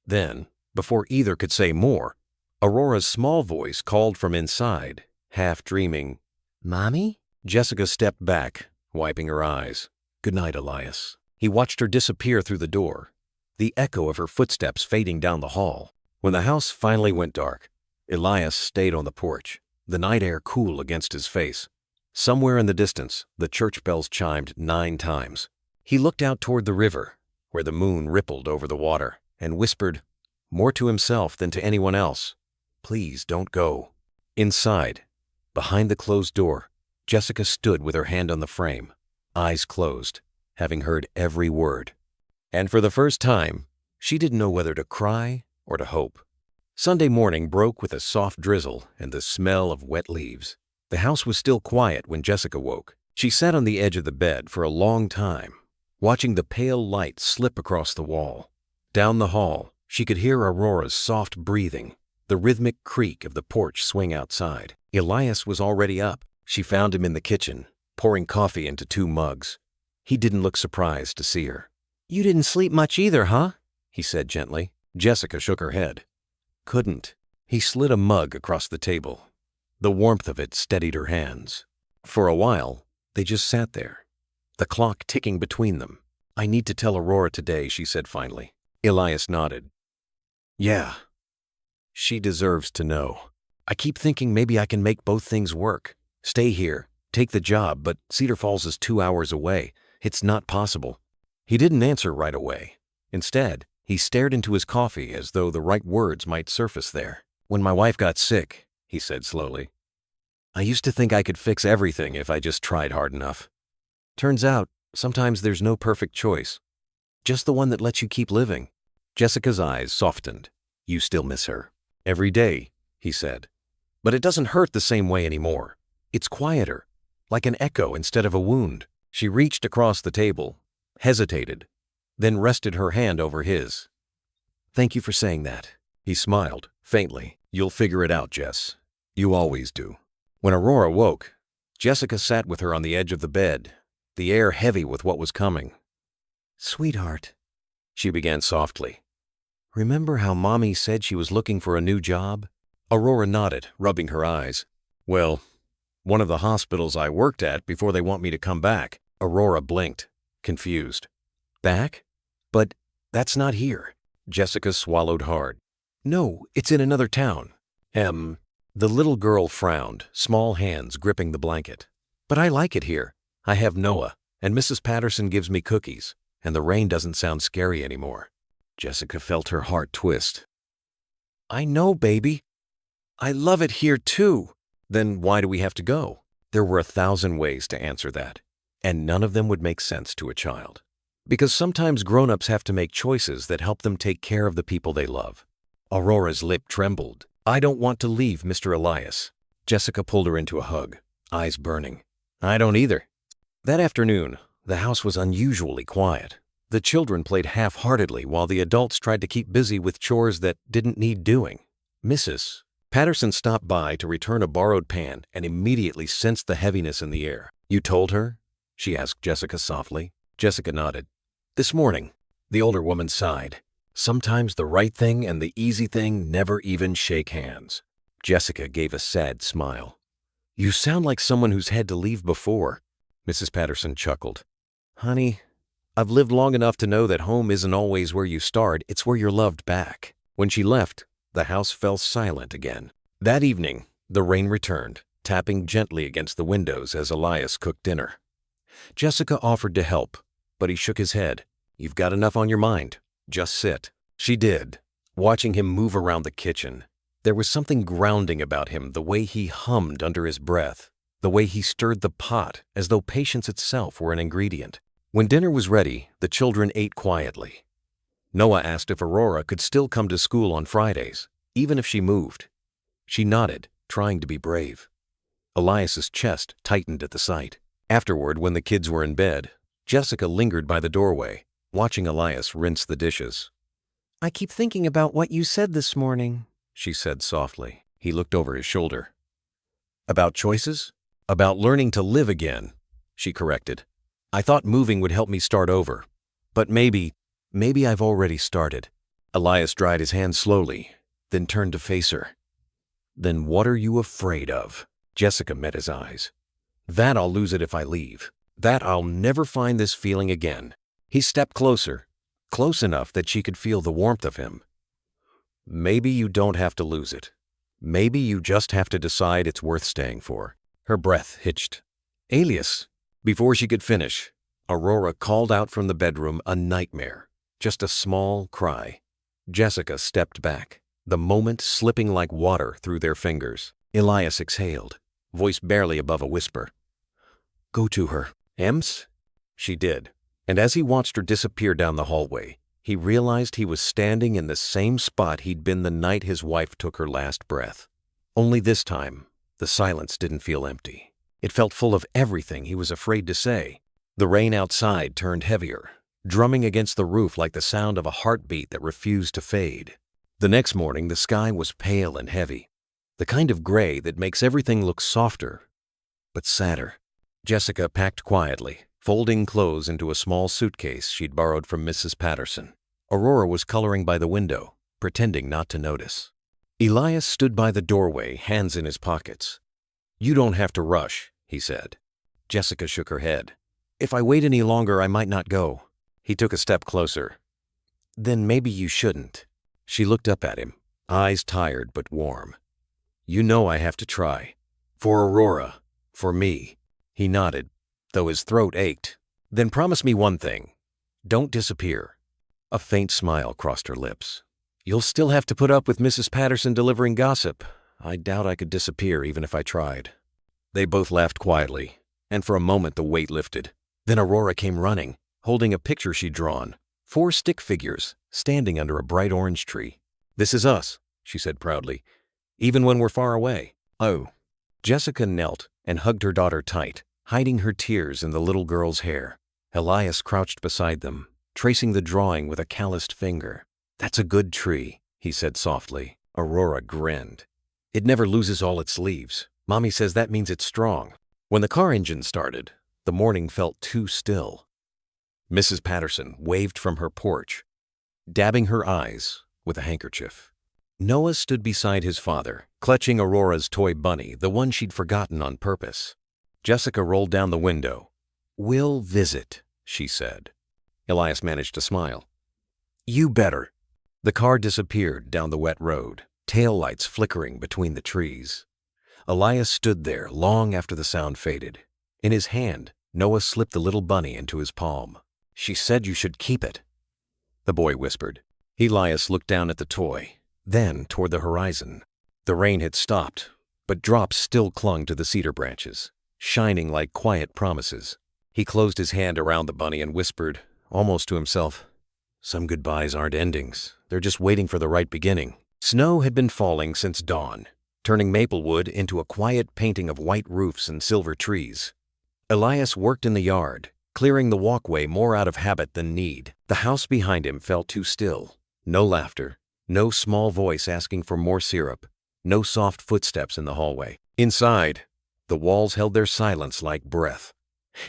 Then, before either could say more, Aurora's small voice called from inside, half dreaming, "Mommy?" Jessica stepped back, wiping her eyes. "Good night, Elias." He watched her disappear through the door, the echo of her footsteps fading down the hall. When the house finally went dark, Elias stayed on the porch, the night air cool against his face. Somewhere in the distance, the church bells chimed 9 times. He looked out toward the river, where the moon rippled over the water, and whispered, more to himself than to anyone else, "Please don't go." Inside, behind the closed door, Jessica stood with her hand on the frame, eyes closed, having heard every word. And for the first time, she didn't know whether to cry or to hope. Sunday morning broke with a soft drizzle and the smell of wet leaves. The house was still quiet when Jessica woke, She sat on the edge of the bed for a long time, watching the pale light slip across the wall. Down the hall, she could hear Aurora's soft breathing, the rhythmic creak of the porch swing outside. Elias was already up. She found him in the kitchen, pouring coffee into 2 mugs. He didn't look surprised to see her. "You didn't sleep much either, huh?" he said gently. Jessica shook her head. "Couldn't." He slid a mug across the table. The warmth of it steadied her hands. For a while, they just sat there, the clock ticking between them. "I need to tell Aurora today," she said finally. Elias nodded. "Yeah. She deserves to know. I keep thinking maybe I can make both things work. Stay here, take the job, but Cedar Falls is 2 hours away. It's not possible." He didn't answer right away. Instead, he stared into his coffee as though the right words might surface there. "When my wife got sick," he said slowly, "I used to think I could fix everything if I just tried hard enough. Turns out, sometimes there's no perfect choice. Just the one that lets you keep living." Jessica's eyes softened. "You still miss her?" "Every day," he said. "But it doesn't hurt the same way anymore. It's quieter, like an echo instead of a wound." She reached across the table, hesitated, then rested her hand over his. "Thank you for saying that." He smiled, faintly. "You'll figure it out, Jess. You always do." When Aurora woke, Jessica sat with her on the edge of the bed, the air heavy with what was coming. "Sweetheart," she began softly, "remember how Mommy said she was looking for a new job?" Aurora nodded, rubbing her eyes. "Well, one of the hospitals I worked at before they want me to come back." Aurora blinked, confused. "Back? But that's not here." Jessica swallowed hard. "No, it's in another town." The little girl frowned, small hands gripping the blanket. "But I like it here. I have Noah, and Mrs. Patterson gives me cookies, and the rain doesn't sound scary anymore." Jessica felt her heart twist. "I know, baby. I love it here too." "Then why do we have to go?" There were 1,000 ways to answer that, and none of them would make sense to a child. Because sometimes grown-ups have to make choices that help them take care of the people they love. Aurora's lip trembled. "I don't want to leave Mr. Elias." Jessica pulled her into a hug, eyes burning. "I don't either." That afternoon, the house was unusually quiet. The children played half-heartedly while the adults tried to keep busy with chores that didn't need doing. Mrs. Patterson stopped by to return a borrowed pan and immediately sensed the heaviness in the air. "You told her?" she asked Jessica softly. Jessica nodded. "This morning." The older woman sighed. "Sometimes the right thing and the easy thing never even shake hands." Jessica gave a sad smile. "You sound like someone who's had to leave before." Mrs. Patterson chuckled. "Honey, I've lived long enough to know that home isn't always where you start, it's where you're loved back." When she left, the house fell silent again. That evening, the rain returned, tapping gently against the windows as Elias cooked dinner. Jessica offered to help, but he shook his head. "You've got enough on your mind. Just sit." She did, watching him move around the kitchen. There was something grounding about him, the way he hummed under his breath, the way he stirred the pot as though patience itself were an ingredient. When dinner was ready, the children ate quietly. Noah asked if Aurora could still come to school on Fridays, even if she moved. She nodded, trying to be brave. Elias's chest tightened at the sight. Afterward, when the kids were in bed, Jessica lingered by the doorway, watching Elias rinse the dishes. "I keep thinking about what you said this morning," she said softly. He looked over his shoulder. "About choices? About learning to live again," she corrected. "I thought moving would help me start over. But maybe I've already started." Elias dried his hands slowly, then turned to face her. "Then what are you afraid of?" Jessica met his eyes. "That I'll lose it if I leave. That I'll never find this feeling again." He stepped closer, close enough that she could feel the warmth of him. "Maybe you don't have to lose it. Maybe you just have to decide it's worth staying for." Her breath hitched. "Alias!" Before she could finish, Aurora called out from the bedroom a nightmare, just a small cry. Jessica stepped back, the moment slipping like water through their fingers. Elias exhaled, voice barely above a whisper. "Go to her, Ems?" She did, and as he watched her disappear down the hallway, he realized he was standing in the same spot he'd been the night his wife took her last breath. Only this time, the silence didn't feel empty. It felt full of everything he was afraid to say. The rain outside turned heavier, drumming against the roof like the sound of a heartbeat that refused to fade. The next morning, the sky was pale and heavy, the kind of gray that makes everything look softer, but sadder. Jessica packed quietly, folding clothes into a small suitcase she'd borrowed from Mrs. Patterson. Aurora was coloring by the window, pretending not to notice. Elias stood by the doorway, hands in his pockets. "You don't have to rush," he said. Jessica shook her head. "If I wait any longer, I might not go." He took a step closer. "Then maybe you shouldn't." She looked up at him, eyes tired but warm. "You know I have to try. For Aurora. For me." He nodded, though his throat ached. "Then promise me one thing. Don't disappear." A faint smile crossed her lips. "You'll still have to put up with Mrs. Patterson delivering gossip. I doubt I could disappear even if I tried." They both laughed quietly, and for a moment the weight lifted. Then Aurora came running, holding a picture she'd drawn. 4 stick figures, standing under a bright orange tree. "This is us," she said proudly, "even when we're far away." "Oh." Jessica knelt and hugged her daughter tight, hiding her tears in the little girl's hair. Elias crouched beside them, tracing the drawing with a calloused finger. "That's a good tree," he said softly. Aurora grinned. "It never loses all its leaves. Mommy says that means it's strong." When the car engine started, the morning felt too still. Mrs. Patterson waved from her porch, dabbing her eyes with a handkerchief. Noah stood beside his father, clutching Aurora's toy bunny, the one she'd forgotten on purpose. Jessica rolled down the window. "We'll visit," she said. Elias managed to smile. "You better." The car disappeared down the wet road, taillights flickering between the trees. Elias stood there long after the sound faded. In his hand, Noah slipped the little bunny into his palm. "She said you should keep it," the boy whispered. Elias looked down at the toy, then toward the horizon. The rain had stopped, but drops still clung to the cedar branches, shining like quiet promises. He closed his hand around the bunny and whispered, almost to himself, "Some goodbyes aren't endings. They're just waiting for the right beginning." Snow had been falling since dawn, turning Maplewood into a quiet painting of white roofs and silver trees. Elias worked in the yard, clearing the walkway more out of habit than need. The house behind him felt too still. No laughter, no small voice asking for more syrup, no soft footsteps in the hallway. Inside, the walls held their silence like breath.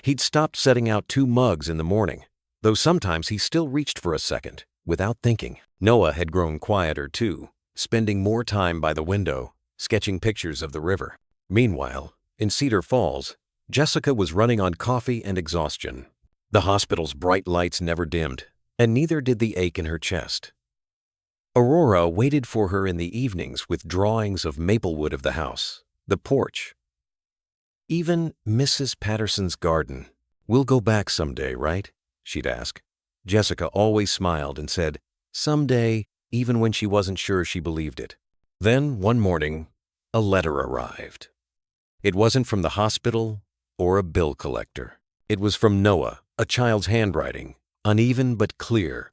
He'd stopped setting out 2 mugs in the morning, though sometimes he still reached for a second, without thinking. Noah had grown quieter too, spending more time by the window, sketching pictures of the river. Meanwhile, in Cedar Falls, Jessica was running on coffee and exhaustion. The hospital's bright lights never dimmed, and neither did the ache in her chest. Aurora waited for her in the evenings with drawings of Maplewood of the house, the porch, even Mrs. Patterson's garden. "We'll go back someday, right?" she'd ask. Jessica always smiled and said, "Someday," even when she wasn't sure she believed it. Then, one morning, a letter arrived. It wasn't from the hospital or a bill collector. It was from Noah, a child's handwriting, uneven but clear.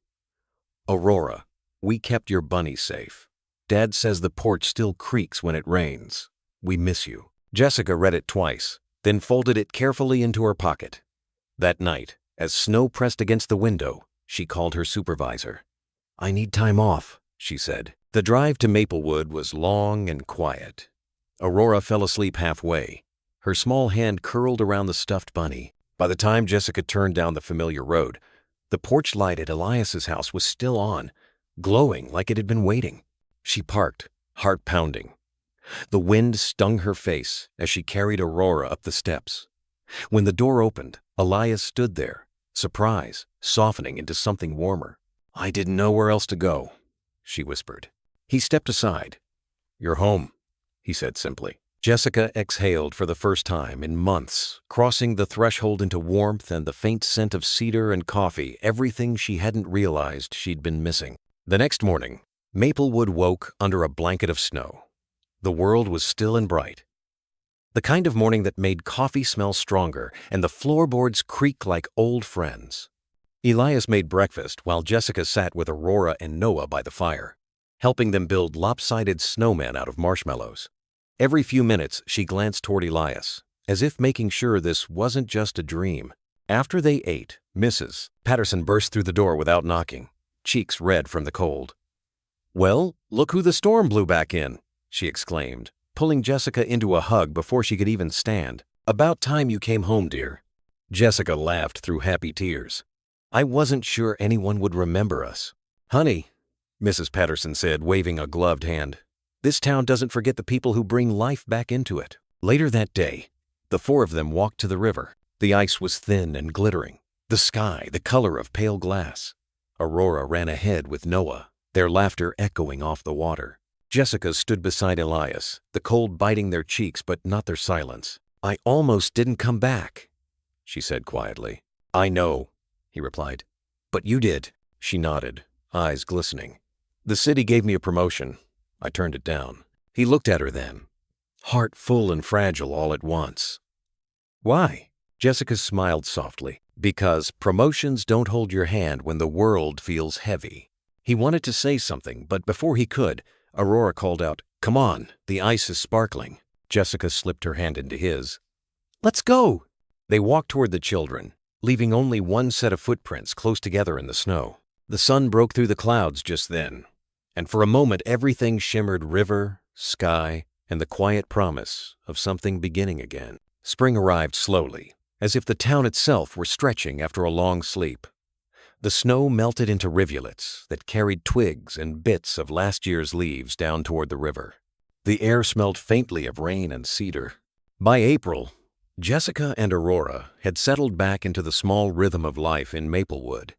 "Aurora, we kept your bunny safe. Dad says the porch still creaks when it rains. We miss you." Jessica read it twice, then folded it carefully into her pocket. That night, as snow pressed against the window, she called her supervisor. "I need time off," she said. The drive to Maplewood was long and quiet. Aurora fell asleep halfway, her small hand curled around the stuffed bunny. By the time Jessica turned down the familiar road, the porch light at Elias's house was still on, glowing like it had been waiting. She parked, heart pounding. The wind stung her face as she carried Aurora up the steps. When the door opened, Elias stood there, surprise softening into something warmer. "I didn't know where else to go," she whispered. He stepped aside. "You're home," he said simply. Jessica exhaled for the first time in months, crossing the threshold into warmth and the faint scent of cedar and coffee, everything she hadn't realized she'd been missing. The next morning, Maplewood woke under a blanket of snow. The world was still and bright. The kind of morning that made coffee smell stronger and the floorboards creak like old friends. Elias made breakfast while Jessica sat with Aurora and Noah by the fire, helping them build lopsided snowmen out of marshmallows. Every few minutes, she glanced toward Elias, as if making sure this wasn't just a dream. After they ate, Mrs. Patterson burst through the door without knocking, cheeks red from the cold. "Well, look who the storm blew back in," she exclaimed, pulling Jessica into a hug before she could even stand. "About time you came home, dear." Jessica laughed through happy tears. "I wasn't sure anyone would remember us." "Honey," Mrs. Patterson said, waving a gloved hand, "this town doesn't forget the people who bring life back into it." Later that day, the four of them walked to the river. The ice was thin and glittering, the sky the color of pale glass. Aurora ran ahead with Noah, their laughter echoing off the water. Jessica stood beside Elias, the cold biting their cheeks but not their silence. "I almost didn't come back," she said quietly. "I know," he replied. "But you did." She nodded, eyes glistening. "The city gave me a promotion. I turned it down." He looked at her then, heart full and fragile all at once. "Why?" Jessica smiled softly. "Because promotions don't hold your hand when the world feels heavy." He wanted to say something, but before he could, Aurora called out, "Come on, the ice is sparkling." Jessica slipped her hand into his. "Let's go." They walked toward the children, leaving only one set of footprints close together in the snow. The sun broke through the clouds just then, and for a moment everything shimmered: river, sky, and the quiet promise of something beginning again. Spring arrived slowly, as if the town itself were stretching after a long sleep. The snow melted into rivulets that carried twigs and bits of last year's leaves down toward the river. The air smelled faintly of rain and cedar. By April, Jessica and Aurora had settled back into the small rhythm of life in Maplewood.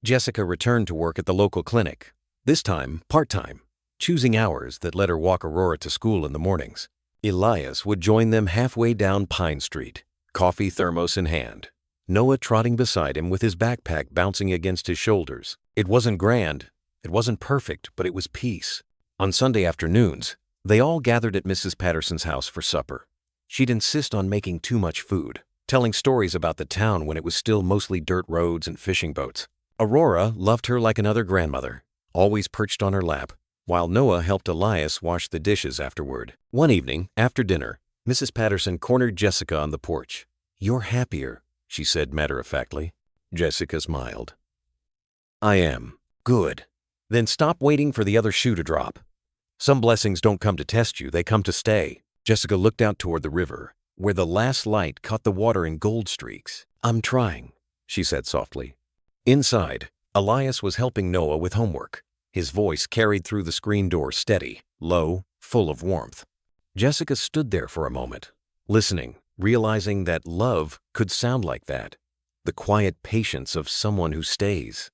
Jessica returned to work at the local clinic, this time part-time, choosing hours that let her walk Aurora to school in the mornings. Elias would join them halfway down Pine Street, coffee thermos in hand, Noah trotting beside him with his backpack bouncing against his shoulders. It wasn't grand, it wasn't perfect, but it was peace. On Sunday afternoons, they all gathered at Mrs. Patterson's house for supper. She'd insist on making too much food, telling stories about the town when it was still mostly dirt roads and fishing boats. Aurora loved her like another grandmother, always perched on her lap, while Noah helped Elias wash the dishes afterward. One evening, after dinner, Mrs. Patterson cornered Jessica on the porch. "You're happier," she said matter-of-factly. Jessica smiled. "I am. Good. Then stop waiting for the other shoe to drop. Some blessings don't come to test you, they come to stay." Jessica looked out toward the river, where the last light caught the water in gold streaks. "I'm trying," she said softly. Inside, Elias was helping Noah with homework. His voice carried through the screen door steady, low, full of warmth. Jessica stood there for a moment, listening, realizing that love could sound like that, the quiet patience of someone who stays.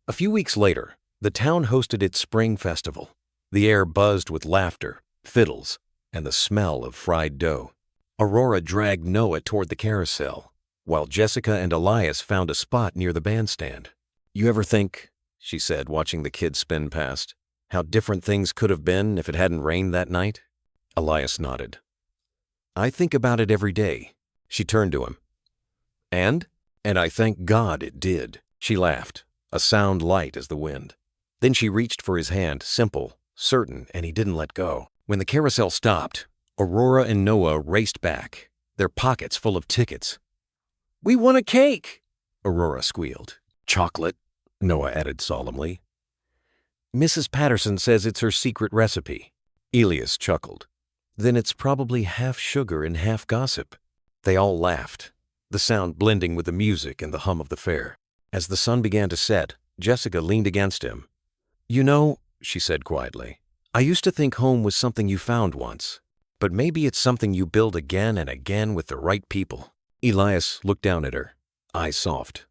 A few weeks later, the town hosted its spring festival. The air buzzed with laughter, fiddles, and the smell of fried dough. Aurora dragged Noah toward the carousel, while Jessica and Elias found a spot near the bandstand. "You ever think," she said, watching the kids spin past, "how different things could have been if it hadn't rained that night?" Elias nodded. "I think about it every day." She turned to him. And I thank God it did." She laughed, a sound light as the wind. Then she reached for his hand, simple, certain, and he didn't let go. When the carousel stopped, Aurora and Noah raced back, their pockets full of tickets. "We want a cake," Aurora squealed. "Chocolate," Noah added solemnly. "Mrs. Patterson says it's her secret recipe." Elias chuckled. "Then it's probably half sugar and half gossip." They all laughed, the sound blending with the music and the hum of the fair. As the sun began to set, Jessica leaned against him. "You know," she said quietly, "I used to think home was something you found once, but maybe it's something you build again and again with the right people." Elias looked down at her, eyes soft.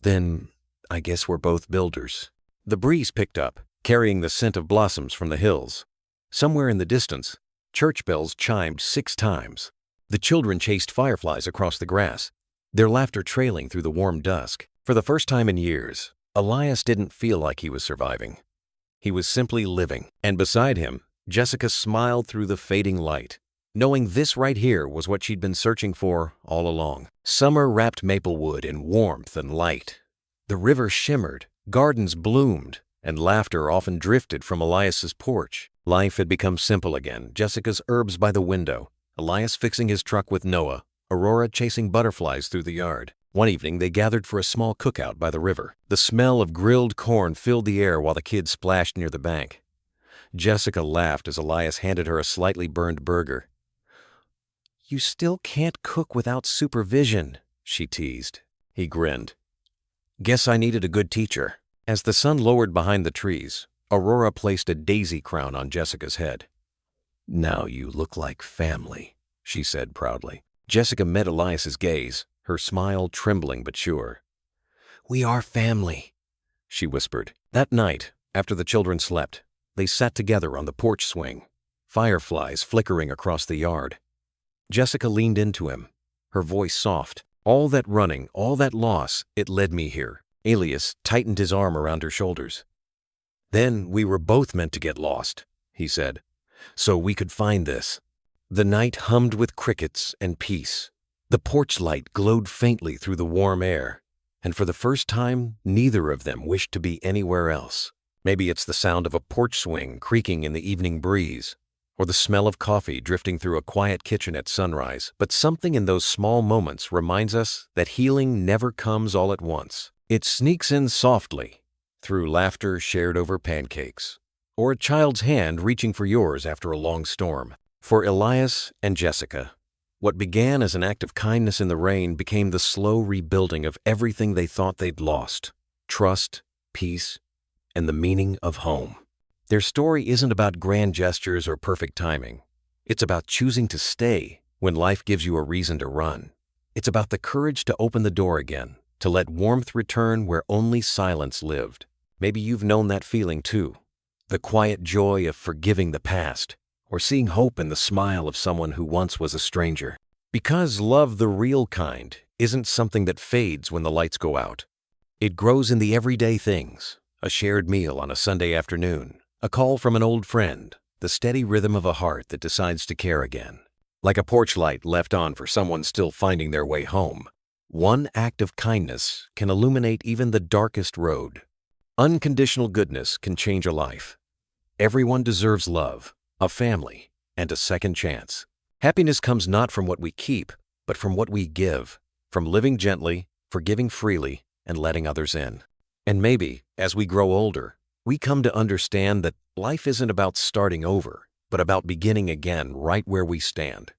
"Then I guess we're both builders." The breeze picked up, carrying the scent of blossoms from the hills. Somewhere in the distance, church bells chimed 6 times. The children chased fireflies across the grass, their laughter trailing through the warm dusk. For the first time in years, Elias didn't feel like he was surviving. He was simply living. And beside him, Jessica smiled through the fading light, knowing this right here was what she'd been searching for all along. Summer wrapped Maplewood in warmth and light. The river shimmered, gardens bloomed, and laughter often drifted from Elias's porch. Life had become simple again. Jessica's herbs by the window, Elias fixing his truck with Noah, Aurora chasing butterflies through the yard. One evening, they gathered for a small cookout by the river. The smell of grilled corn filled the air while the kids splashed near the bank. Jessica laughed as Elias handed her a slightly burned burger. "You still can't cook without supervision," she teased. He grinned. "Guess I needed a good teacher." As the sun lowered behind the trees, Aurora placed a daisy crown on Jessica's head. "Now you look like family," she said proudly. Jessica met Elias's gaze, her smile trembling but sure. "We are family," she whispered. That night, after the children slept, they sat together on the porch swing, fireflies flickering across the yard. Jessica leaned into him, her voice soft. "All that running, all that loss, it led me here." Elias tightened his arm around her shoulders. "Then we were both meant to get lost," he said, "so we could find this." The night hummed with crickets and peace. The porch light glowed faintly through the warm air, and for the first time, neither of them wished to be anywhere else. Maybe it's the sound of a porch swing creaking in the evening breeze, or the smell of coffee drifting through a quiet kitchen at sunrise, but something in those small moments reminds us that healing never comes all at once. It sneaks in softly, through laughter shared over pancakes, or a child's hand reaching for yours after a long storm. For Elias and Jessica, what began as an act of kindness in the rain became the slow rebuilding of everything they thought they'd lost: trust, peace, and the meaning of home. Their story isn't about grand gestures or perfect timing. It's about choosing to stay when life gives you a reason to run. It's about the courage to open the door again, to let warmth return where only silence lived. Maybe you've known that feeling too. The quiet joy of forgiving the past, or seeing hope in the smile of someone who once was a stranger. Because love, the real kind, isn't something that fades when the lights go out. It grows in the everyday things: a shared meal on a Sunday afternoon, a call from an old friend, the steady rhythm of a heart that decides to care again. Like a porch light left on for someone still finding their way home, one act of kindness can illuminate even the darkest road. Unconditional goodness can change a life. Everyone deserves love, a family, and a second chance. Happiness comes not from what we keep, but from what we give, from living gently, forgiving freely, and letting others in. And maybe, as we grow older, we come to understand that life isn't about starting over, but about beginning again right where we stand.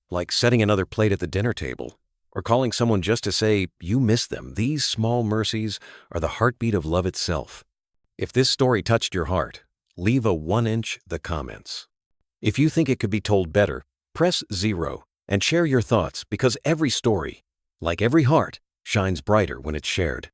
Like setting another plate at the dinner table, or calling someone just to say you miss them. These small mercies are the heartbeat of love itself. If this story touched your heart, leave a 1-inch the comments. If you think it could be told better, press 0 and share your thoughts, because every story, like every heart, shines brighter when it's shared.